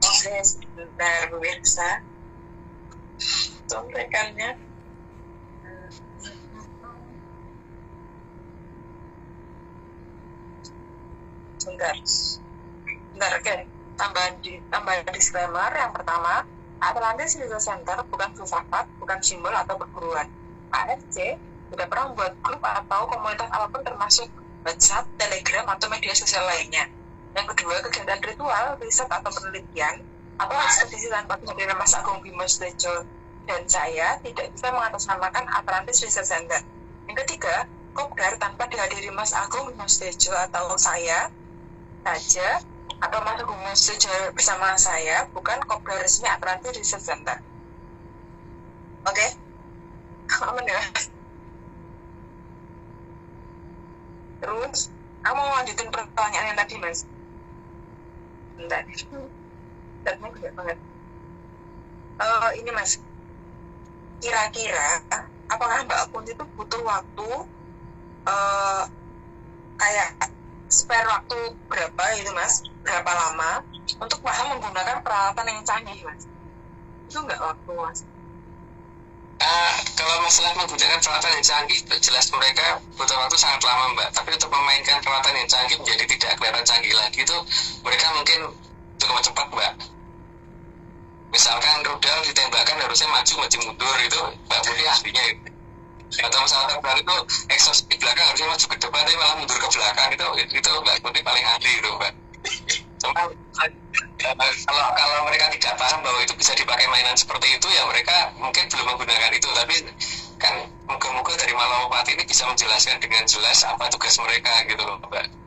Oke, sebentar pemirsa. Contekannya. Sebentar, oke. Tambahan disclaimer yang pertama, Atlantis Research Center bukan filsafat, bukan simbol atau perguruan. AFC tidak pernah membuat grup atau komunitas apapun termasuk WhatsApp, Telegram, atau media sosial lainnya. Yang kedua, kegiatan ritual, riset atau penelitian atau ekspedisi tanpa kehadiran Mas Agung Bimo Sutejo dan saya tidak bisa mengatasnamakan Atlantis Research Center. Yang ketiga, Kopdar tanpa dihadiri Mas Agung Bimo Sutejo atau saya saja atau Mas Agung Bimo Sutejo bersama saya bukan Kopdar resmi Atlantis Research Center. Oke? Aman ya? Terus, aku mau lanjutin pertanyaan yang tadi Mas. Bentar. Datanya gede banget. Ini Mas, kira-kira apakah Mbak Kunti itu butuh waktu kayak spare waktu berapa itu Mas, berapa lama untuk paham menggunakan peralatan yang canggih Mas? Itu nggak waktu Mas? Kalau masalah menggunakan peralatan yang canggih, jelas mereka butuh waktu sangat lama Mbak. Tapi untuk memainkan peralatan yang canggih menjadi tidak kelihatan canggih lagi itu mereka mungkin cukup cepat Mbak. Misalkan rudal ditembakkan harusnya maju mundur itu Mbak Budi ahlinya itu. Atau misalkan terbang itu eksos di belakang harusnya maju ke depan tapi malah mundur ke belakang itu Mbak Budi paling ahli itu Mbak. Cuma kalau mereka tidak paham bahwa itu bisa dipakai mainan seperti itu ya mereka mungkin belum menggunakan itu. Tapi kan moga-moga dari Malowapati ini bisa menjelaskan dengan jelas apa tugas mereka gitu loh Mbak.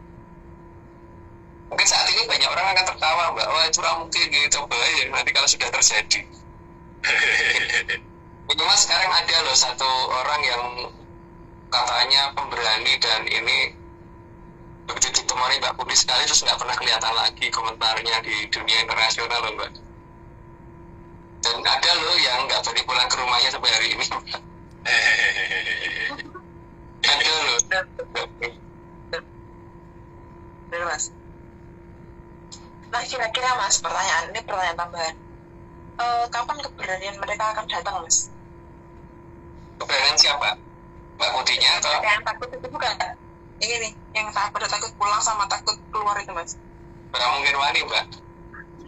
Mungkin saat ini banyak orang akan tertawa Mbak, wah itu mungkin gitu, coba ya nanti kalau sudah terjadi. Cuma sekarang ada loh satu orang yang katanya pemberani dan ini begitu ditemani Mbak Putri sekali terus nggak pernah kelihatan lagi komentarnya di dunia internasional loh Mbak. Dan ada loh yang nggak berani pulang ke rumahnya sampai hari ini Mbak. Ada loh. Benar Mas. Nah kira-kira Mas, pertanyaan tambahan. Kapan keberanian mereka akan datang Mas? Keberanian siapa? Mbak Putihnya atau? Yang takut itu bukan? Yang ini, yang pada takut pulang sama takut keluar itu Mas. Berapa mungkin wani Mbak?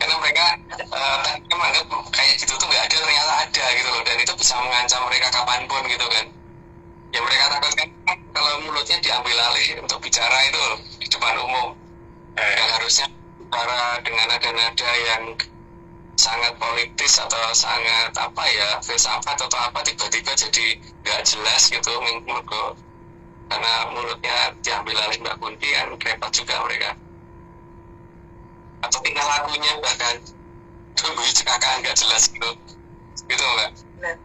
Karena mereka tadinya menganggap kayak gitu tuh nggak ada, ternyata ada gitu loh. Dan itu bisa mengancam mereka kapanpun gitu kan. Ya mereka takutkan kalau mulutnya diambil alih untuk bicara itu loh, di depan umum. Yang harusnya berbicara dengan nada-nada yang sangat politis atau sangat apa ya, filsafat atau apa, tiba-tiba jadi nggak jelas gitu menurutku, karena mulutnya diambil alih Mbak Kunti kan repot juga mereka. Atau tingkah lakunya bahkan tunggu cekakaan nggak jelas gitu Mbak. Benar.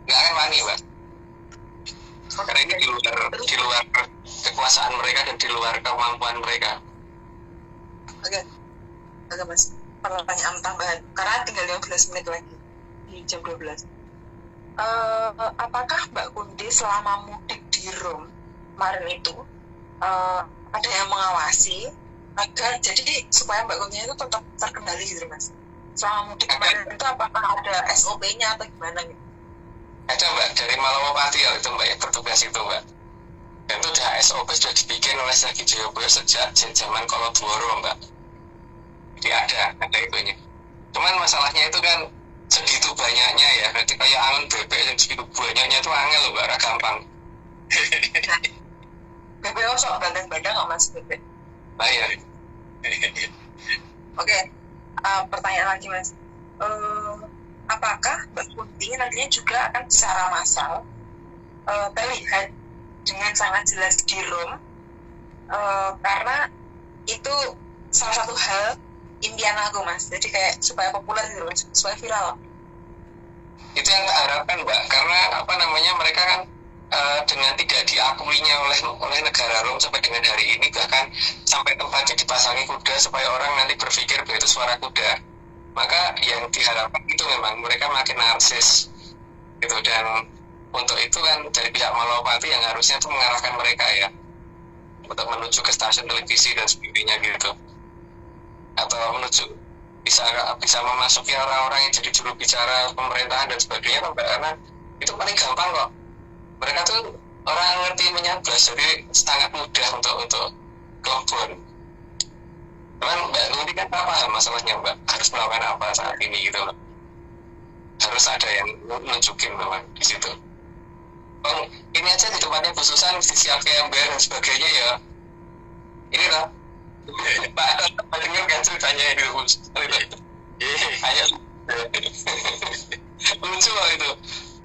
Nggak akan wani Mbak, karena ini di luar kekuasaan mereka dan di luar kemampuan mereka. Oke, Mas, pertanyaan tambahan karena tinggal 15 menit lagi di jam 12. Apakah Mbak Kunti selama mudik di Rome kemarin itu ada yang mengawasi agar jadi supaya Mbak Kunti itu tetap terkendali gitu Mas? Selama mudik kemarin itu apakah ada SOP-nya atau gimana gitu? Ada Mbak, dari Malawapati itu Mbak yang bertugas itu Mbak. Dan itu udah SOP sudah dibikin oleh Sagi Jayaboyo sejak zaman Kolodworo Mbak. Jadi ada itunya. Cuman masalahnya itu kan segitu banyaknya ya, berarti kayak angon bebek yang segitu banyaknya itu angel loh Mbak, gak gampang. BPO sok bandang-bandang nggak Mas bebek? Bayar. Oke, pertanyaan lagi Mas. Apakah Mbak Kunti nantinya juga akan secara massal terlihat dengan sangat jelas di Rome, karena itu salah satu hal impian aku Mas, jadi kayak supaya populer gitu Mas, supaya viral. Itu yang tak harapkan Mbak, karena apa namanya, mereka kan dengan tidak diakuinya oleh negara Rome sampai dengan hari ini, bahkan sampai tempatnya dipasangi kuda supaya orang nanti berpikir bahwa itu suara kuda, maka yang diharapkan itu memang mereka makin narsis gitu. Dan untuk itu kan dari pihak Malawapati yang harusnya tuh mengarahkan mereka ya untuk menuju ke stasiun televisi dan sebagainya gitu, atau menuju bisa memasuki orang-orang yang jadi juru bicara pemerintahan dan sebagainya, karena itu paling gampang kok. Mereka tuh orang ngerti menyablas, jadi sangat mudah untuk kelebon. Cuman Mbak Kunti kan apa masalahnya Mbak, harus melakukan apa saat ini gitu loh. Harus ada yang nunjukin memang di situ. Oh, ini aja di tempatnya Bu Susan, di siapkan yang bayar dan sebagainya ya. Ini lah Pak dengar kan ceritanya itu Bu Susan itu. Hanya lucu loh itu.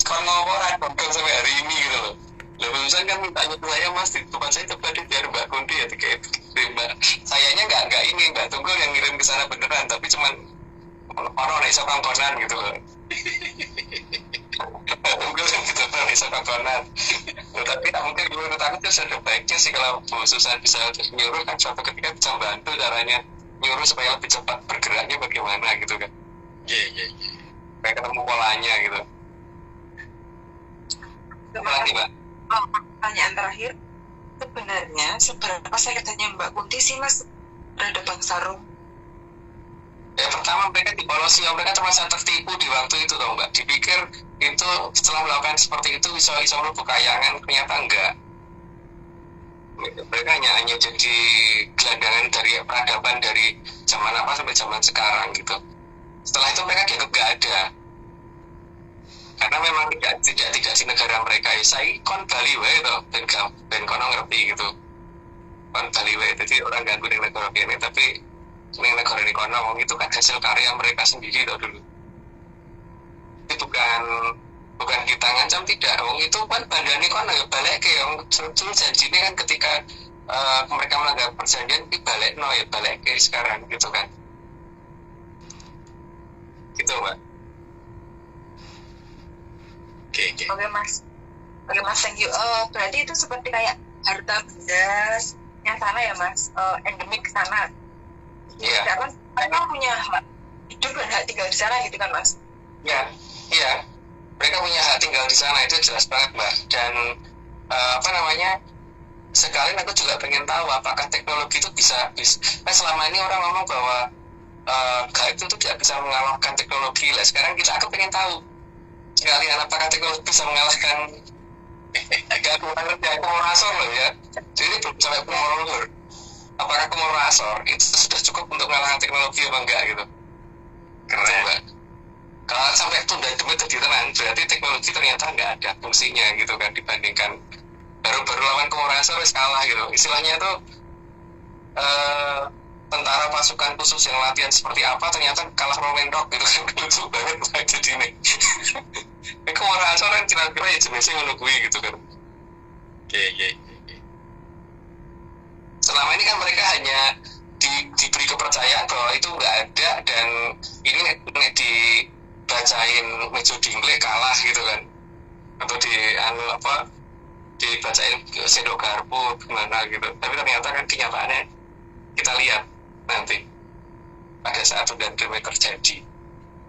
Kalau ngomong sampai hari ini gitu loh. Lah Bu Susan kan tanya ke saya, Mas di tempat saya coba deh biar Mbak Kunti ya kayak Mbak. Sayanya nggak Tunggul yang ngirim ke sana beneran, tapi cuman orang iso kangkonan gitu loh. Tunggul yang gitu kan iso kangkonan. Tapi mungkin menurut aku itu sudah baiknya sih kalau Bu Susan bisa nyuruh kan, suatu ketika bisa bantu caranya nyuruh supaya lebih cepat bergeraknya bagaimana gitu kan. Iya. Kayak ketemu polanya gitu. Lagi Mbak. Pertanyaan terakhir, sebenarnya seberapa sakitnya Mbak Kunti sih Mas terhadap bangsa Rome? Ya pertama mereka di Kolosium, mereka terasa tertipu di waktu itu dong Mbak. Dipikir itu setelah melakukan seperti itu bisa melebur kayangan, ternyata enggak. Mereka hanya jadi gelandangan dari peradaban dari zaman apa sampai zaman sekarang gitu. Setelah itu mereka dianggap enggak ada, karena memang tidak di negara mereka. Saya kon Bali wae to, ben kono ngerti gitu. Kon Bali wae, jadi orang ganggu di negara ini, tapi di negara ini kono itu kan hasil karya mereka sendiri tuh dulu. Itu bukan kita ngancam, tidak. Itu kan bandane kono ya balik ke yang janjinya kan ketika mereka melanggar perjanjian itu balik ke sekarang gitu kan. Gitu Mbak. Oke Mas, thank you. Berarti itu seperti kayak harta benda yang sana ya Mas, endemik sana. Iya. Kan mereka punya hak hidup dan hak tinggal di sana gitu kan Mas? Iya. Mereka punya hak tinggal di sana, itu jelas banget Mbak. Dan sekarang aku juga pengen tahu apakah teknologi itu bisa. Kan selama ini orang ngomong bahwa gaib itu tidak bisa mengalahkan teknologi lah. Sekarang aku pengen tahu sekalian apakah teknologi bisa mengalahkan aku ngerti Kumorasor loh ya. Jadi belum sampai Kumorasor. Apakah Kumorasor itu sudah cukup untuk mengalahkan teknologi apa enggak gitu? Keren. Kalau sampai tunda demi jadi tenang, berarti teknologi ternyata nggak ada fungsinya gitu kan, dibandingkan baru lawan Kumorasor wis kalah gitu. Istilahnya tuh tentara pasukan khusus yang latihan seperti apa ternyata kalah sama Menrok gitu kan. Lucu banget lah jadi ini. Kemarahan seorang kira-kira ya jenisnya menunggui gitu kan. Oke. Selama ini kan mereka hanya diberi kepercayaan bahwa itu nggak ada, dan ini nek dibacain Mejo Dingle kalah gitu kan, atau dibacain Sendok Garpu gimana gitu. Tapi ternyata kan kenyataannya kita lihat nanti pada saat Tudan Damai terjadi.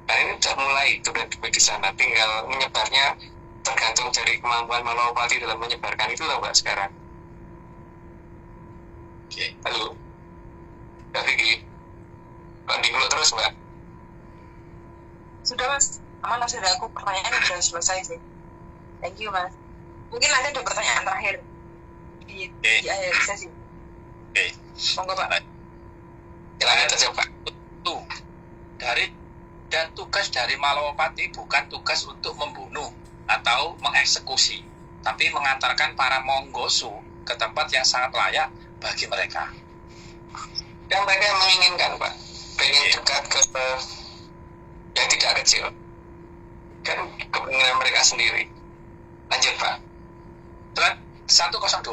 Nah ini sudah mulai Tudan Damai di sana, tinggal menyebarnya tergantung dari kemampuan Malawapati dalam menyebarkan itu lah Mbak sekarang. Oke. Halo Mbak Vicky, Mbak dulu terus Mbak. Sudah Mas, aman Mas, sudah aku pertanyaan sudah selesai sih. Thank you Mas. Mungkin nanti ada pertanyaan terakhir di akhir sesi. Oke. Monggo Pak. Silakan saja Pak. Dan tugas dari Malawapati bukan tugas untuk membunuh atau mengeksekusi, tapi mengantarkan para Monggosu ke tempat yang sangat layak bagi mereka. Dan mereka yang menginginkan Pak, pengen dekat ke yang tidak kecil, kan kepentingan mereka sendiri. Lanjut Pak. Surat 102,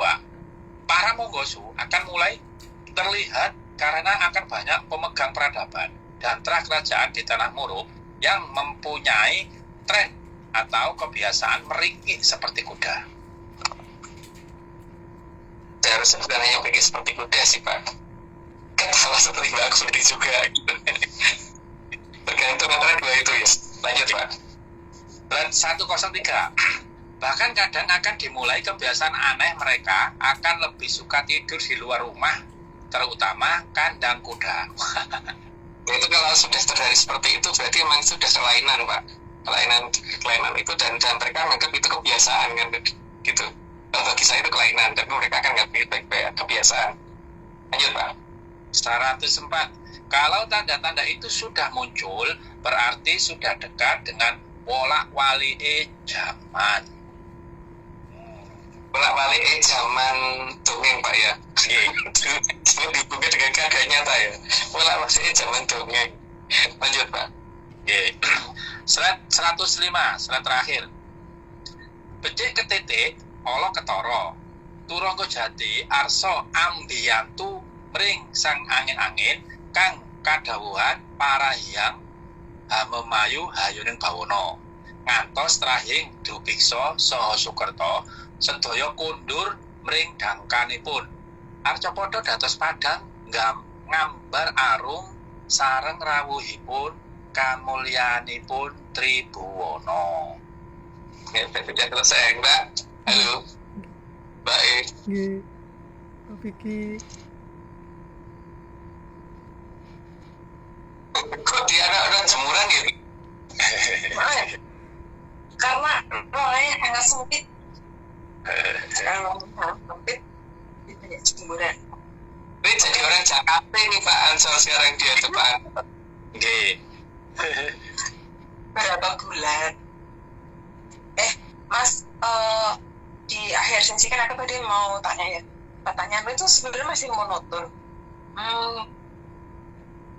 para Monggosu akan mulai terlihat karena akan banyak pemegang peradaban dan terah kerajaan di tanah Moro yang mempunyai tren atau kebiasaan meringkik seperti kuda. Seharusnya bukan hanya pikir seperti kuda sih Pak, ketawa seperti Mbak Sudi juga gitu. Tergantung antara dua itu ya. Lanjut Pak. Surat 103, bahkan kadang akan dimulai kebiasaan aneh mereka akan lebih suka tidur di luar rumah, terutama kandang kuda. Ya, itu kalau sudah terjadi seperti itu berarti memang sudah kelainan Pak, kelainan itu, dan mereka menganggap itu kebiasaan kan gitu. Dan bagi saya itu kelainan, tapi mereka akan nggak baik-baik kebiasaan. Lanjut Pak. 104, kalau tanda-tanda itu sudah muncul berarti sudah dekat dengan wolak-wali zaman. Bolak-balik zaman dongeng Pak ya. Itu dihubungkan dengan keadaan nyata ya. Bolak-balik zaman dongeng. Lanjut Pak. Surat 105, surat terakhir. Becik ketitik, olo ketoro. Turangga jati arso ambiyantu mring sang angin-angin kang kadhawuhan parahyang memayu hayuning bawana. Ngantos trahing Drubiksa saha Sukerta sedaya kundur mring dangkanipun. Arca padha dados padhang ngambar arung sareng rawuhipun kamulyanipun Tribhuwana. Ya, sudah selesai Mbak. Halo Mbak E. Pak Vicky. Kok dia ada jemuran gitu? Maaf. Karena ruangannya sangat sempit. Kalau sempit, banyak jemuran. Ini jadi orang Jakarta nih Pak Ansor sekarang dia tuh Pak. Oke. Berapa bulan? Mas, di akhir sesi kan aku tadi mau tanya ya. Pertanyaan itu sebenarnya masih monoton.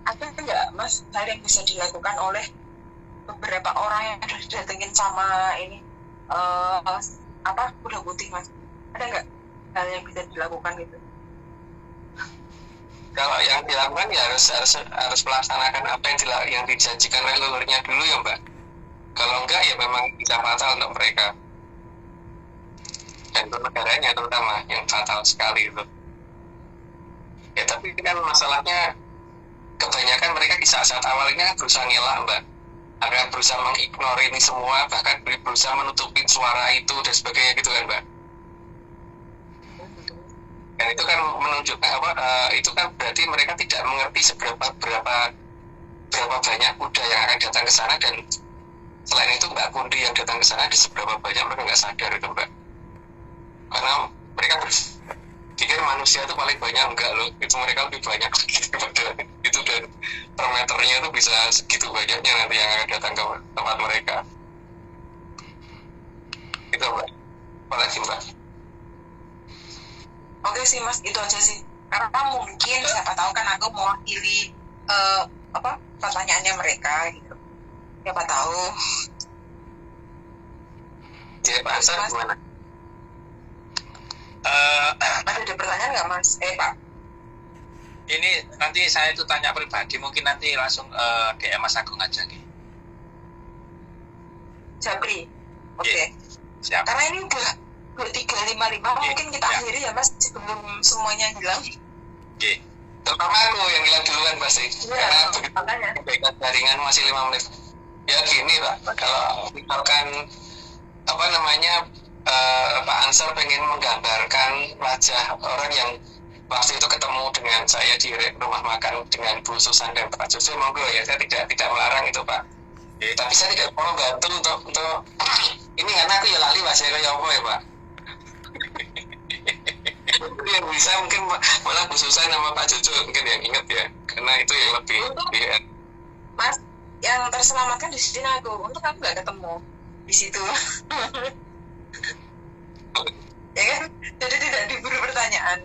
Ada nggak Mas hal yang bisa dilakukan oleh beberapa orang yang sudah didatengin sama ini kuda putih Mas? Ada nggak hal yang bisa dilakukan gitu? Kalau yang dilakukan ya harus melaksanakan apa yang dijanjikan leluhurnya dulu ya Mbak. Kalau enggak ya memang bisa fatal untuk mereka. Dan untuk negaranya terutama yang fatal sekali itu. Ya tapi kan masalahnya kebanyakan mereka di saat-saat awal ini kan berusaha ngelak Mbak. Akan berusaha mengignore ini semua, bahkan berusaha menutupi suara itu dan sebagainya gitu kan Mbak. Dan itu kan menunjukkan itu kan berarti mereka tidak mengerti berapa banyak kuda yang akan datang ke sana, dan selain itu Mbak Kundi yang datang ke sana di seberapa banyak mereka nggak sadar itu Mbak. Karena mereka berpikir manusia itu paling banyak, enggak loh, itu mereka lebih banyak daripada itu, dan per meternya itu bisa segitu banyaknya nanti yang akan datang ke tempat mereka. Itu Mbak. Apalagi Mbak? Oke sih Mas, itu aja sih karena mungkin siapa tahu kan aku mewakili pertanyaannya mereka gitu, siapa tahu. Jadi Pak Ansar Mas. gimana? Ada pertanyaan nggak Mas? Pak. Ini nanti saya itu tanya pribadi, mungkin nanti langsung DM Mas Agung aja nih. Japri. Oke. Siap. Karena ini udah 23.55, mungkin kita akhiri ya Mas sebelum semuanya hilang. Oke. Terutama aku yang hilang duluan pasti. Karena begitu Makanya. perbaikan jaringan masih 5 menit. Ya gini Pak, kalau misalkan Pak Ansar pengen menggambarkan wajah orang yang waktu itu ketemu dengan saya di rumah makan dengan Bu Susan dan Pak Jojo, monggo ya, saya tidak melarang itu Pak. Tapi saya tidak mau membantu untuk ini karena aku ya lali wajahnya kayak apa ya Pak. Yang bisa mungkin malah Bu Susan sama Pak Jojo mungkin yang inget ya, karena itu yang lebih Mas, yang terselamatkan di sini aku. Untuk aku nggak ketemu di situ. Ya kan? Jadi tidak diburu pertanyaan.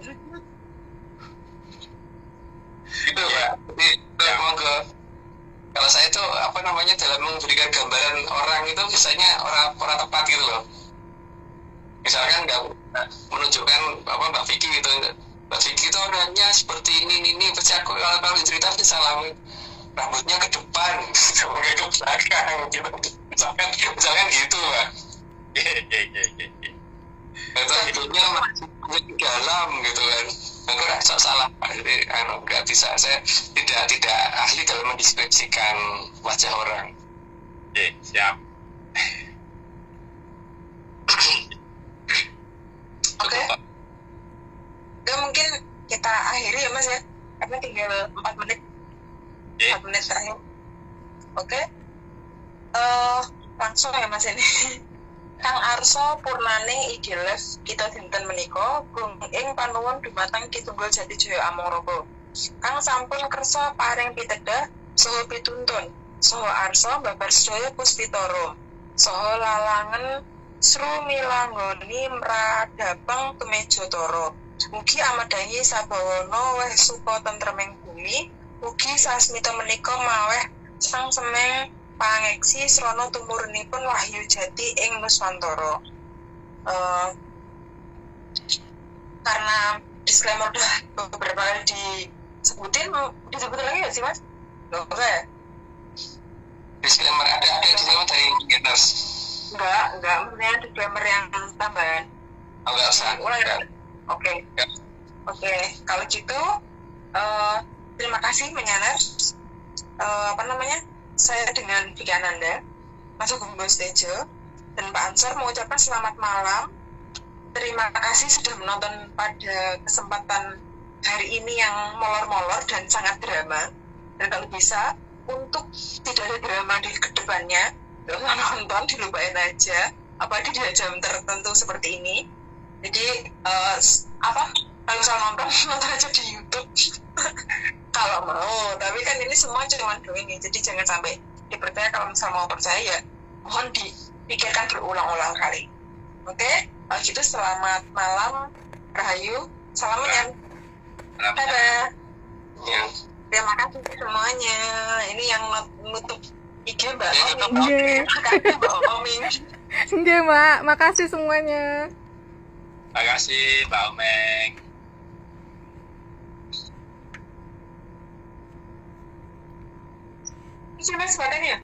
gitu Pak. Jadi monggo. Kalau saya itu dalam memberikan gambaran orang itu biasanya orang tepat gitu loh. Misalkan nggak menunjukkan Mbak Vicky gitu. Mbak Vicky itu orangnya seperti ini. Pasti aku kalau cerita salah rambutnya ke depan, ke belakang gitu. Misalkan gitu Pak. Atau hidupnya masih di dalam gitu kan. Aku rasa salah Pak. Jadi nggak bisa, saya tidak ahli dalam mendeskripsikan wajah orang. Oke, siap. Oke. Ya mungkin kita akhiri ya Mas ya, karena tinggal 4 menit. 4 menit terakhir. Oke. Langsung ya Mas ini. Kang Arso Purnaning Igelef kita dinten menika gung ing panuwun dumateng Ki Tunggul Jatijaya Amangaraga. Kang sampun kersa paring pitedah saha pituntun. Saha arsa babar sedaya puspitara. Saha lalangen srumilanggoni mradapeng tumeja tara. Mugi amadhangi sabawana weh supa tentreming bumi. Mugi sasmita menika maweh sang semeng pangeksi srana tumurunipun wahyu jati ing Nuswantara. Karena disclaimer udah beberapa kali disebutin lagi nggak sih Mas? Oke. Disclaimer ada disclaimer dari Geners. Enggak, maksudnya disclaimer yang tambahan. Enggak usah. Ulang ya? Oke. Ya. Oke, kalau gitu terima kasih Menyanar. Saya dengan Vicky Ananda, Mas Agung Bostejo, dan Pak Ansar mengucapkan selamat malam. Terima kasih sudah menonton pada kesempatan hari ini yang molor-molor dan sangat drama. Dan kalau bisa, untuk tidak ada drama di kedepannya, gak usah nonton, dilupain aja. Apalagi di jam tertentu seperti ini. Jadi, kalau usah nonton aja di YouTube. Kalau mau, tapi kan ini semua cuma dongeng, jadi jangan sampai dipercaya. Kalau misalnya mau percaya ya mohon dipikirkan berulang-ulang kali. Oke? Gitu selamat malam, Rahayu, salam Menyan. Dadah. Ya. Terima kasih semuanya. Ini yang nutup IG Mbak Oming. Nggih. Makasih Mbak Oming. Nggih, Mbak. Makasih semuanya. Terima kasih Mbak Omeng. Ini Mas badannya.